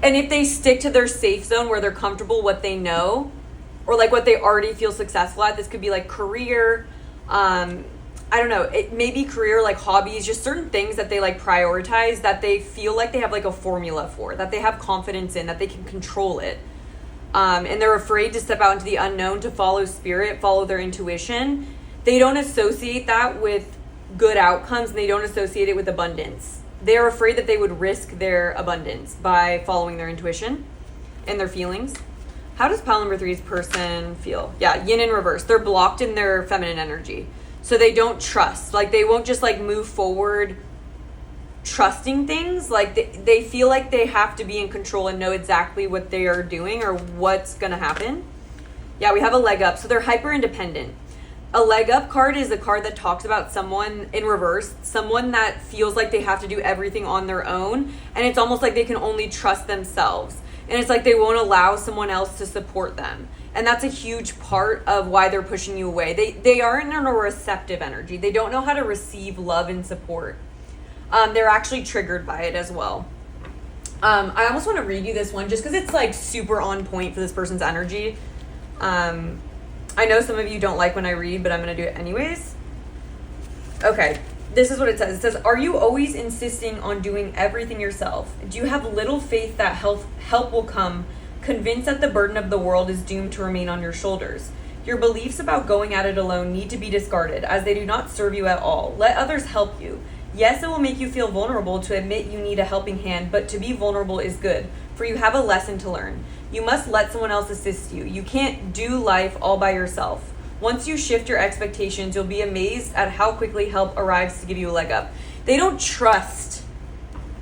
And if they stick to their safe zone where they're comfortable, what they know, or like what they already feel successful at, this could be like career, I don't know, it may be career, like hobbies, just certain things that they like prioritize that they feel like they have like a formula for, that they have confidence in, that they can control it. And they're afraid to step out into the unknown, to follow spirit, follow their intuition. They don't associate that with good outcomes, and they don't associate it with abundance. They're afraid that they would risk their abundance by following their intuition and their feelings. How does pile number 3's person feel? Yeah, yin in reverse. They're blocked in their feminine energy. So they don't trust. Like they won't just like move forward trusting things. Like they feel like they have to be in control and know exactly what they are doing or what's going to happen. Yeah, we have a leg up. So they're hyper independent. A leg up card is a card that talks about someone in reverse, someone that feels like they have to do everything on their own. And it's almost like they can only trust themselves. And it's like they won't allow someone else to support them. And that's a huge part of why they're pushing you away. They aren't in a receptive energy. They don't know how to receive love and support. They're actually triggered by it as well. I almost want to read you this one just because it's like super on point for this person's energy. I know some of you don't like when I read, but I'm going to do it anyways. Okay, this is what it says. It says, are you always insisting on doing everything yourself? Do you have little faith that help will come, convinced that the burden of the world is doomed to remain on your shoulders? Your beliefs about going at it alone need to be discarded, as they do not serve you at all. Let others help you. Yes, it will make you feel vulnerable to admit you need a helping hand, but to be vulnerable is good, for you have a lesson to learn. You must let someone else assist you. You can't do life all by yourself. Once you shift your expectations, you'll be amazed at how quickly help arrives to give you a leg up. They don't trust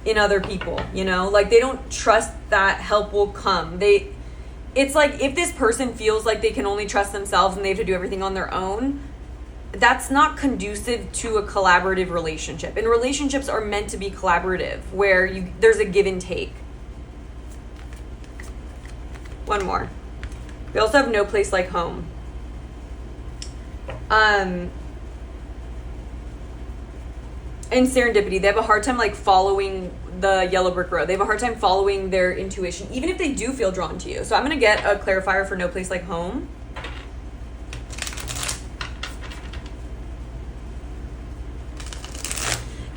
in other people, you know? Like, they don't trust that help will come. It's like if this person feels like they can only trust themselves and they have to do everything on their own, that's not conducive to a collaborative relationship. And relationships are meant to be collaborative, where there's a give and take. One more. We also have no place like home. And serendipity. They have a hard time like following the yellow brick road. They have a hard time following their intuition, even if they do feel drawn to you. So I'm going to get a clarifier for no place like home.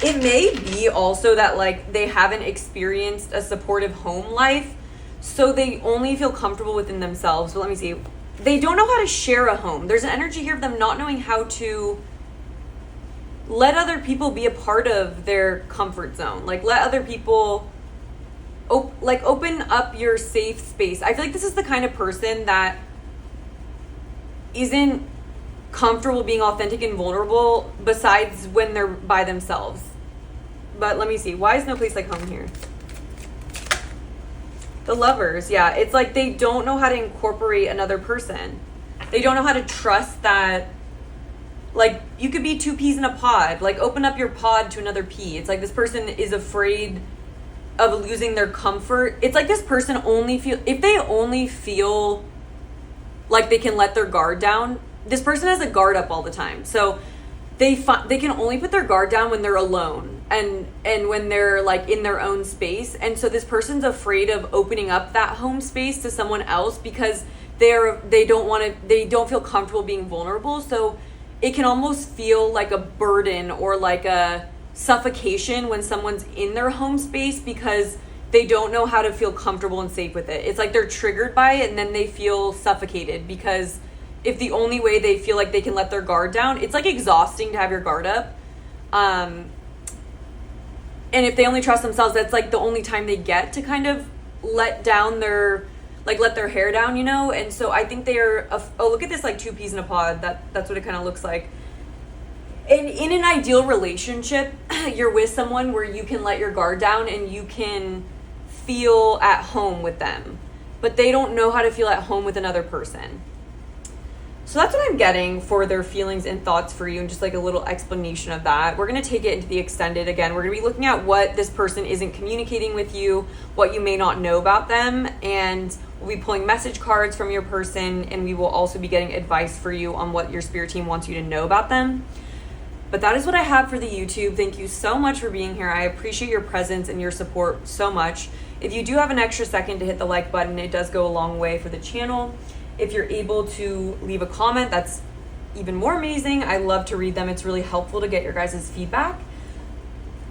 It may be also that like they haven't experienced a supportive home life, so they only feel comfortable within themselves. But let me see. They don't know how to share a home. There's an energy here of them not knowing how to let other people be a part of their comfort zone. Like, let other people open up your safe space. I feel like this is the kind of person that isn't comfortable being authentic and vulnerable besides when they're by themselves. But let me see. Why is no place like home here? The Lovers. Yeah, it's like they don't know how to incorporate another person. They don't know how to trust that, like, you could be two peas in a pod. Like, open up your pod to another pea. It's like this person is afraid of losing their comfort. It's like this person if they only feel like they can let their guard down, this person has a guard up all the time. So they can only put their guard down when they're alone and when they're like in their own space. And so this person's afraid of opening up that home space to someone else because they don't feel comfortable being vulnerable. So it can almost feel like a burden or like a suffocation when someone's in their home space because they don't know how to feel comfortable and safe with it. It's like they're triggered by it and then they feel suffocated because if the only way they feel like they can let their guard down, it's like exhausting to have your guard up. And if they only trust themselves, that's like the only time they get to kind of let their hair down, you know? And so I think look at this, like two peas in a pod. That's what it kind of looks like. And in an ideal relationship, you're with someone where you can let your guard down and you can feel at home with them. But they don't know how to feel at home with another person. So that's what I'm getting for their feelings and thoughts for you, and just like a little explanation of that. We're going to take it into the extended again. We're going to be looking at what this person isn't communicating with you, what you may not know about them, and we'll be pulling message cards from your person, and we will also be getting advice for you on what your spirit team wants you to know about them. But that is what I have for the YouTube. Thank you so much for being here. I appreciate your presence and your support so much. If you do have an extra second to hit the like button, it does go a long way for the channel. If you're able to leave a comment, that's even more amazing. I love to read them. It's really helpful to get your guys' feedback.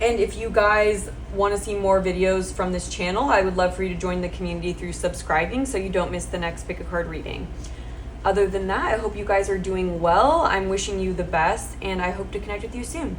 And if you guys want to see more videos from this channel, I would love for you to join the community through subscribing so you don't miss the next pick a card reading. Other than that, I hope you guys are doing well. I'm wishing you the best, and I hope to connect with you soon.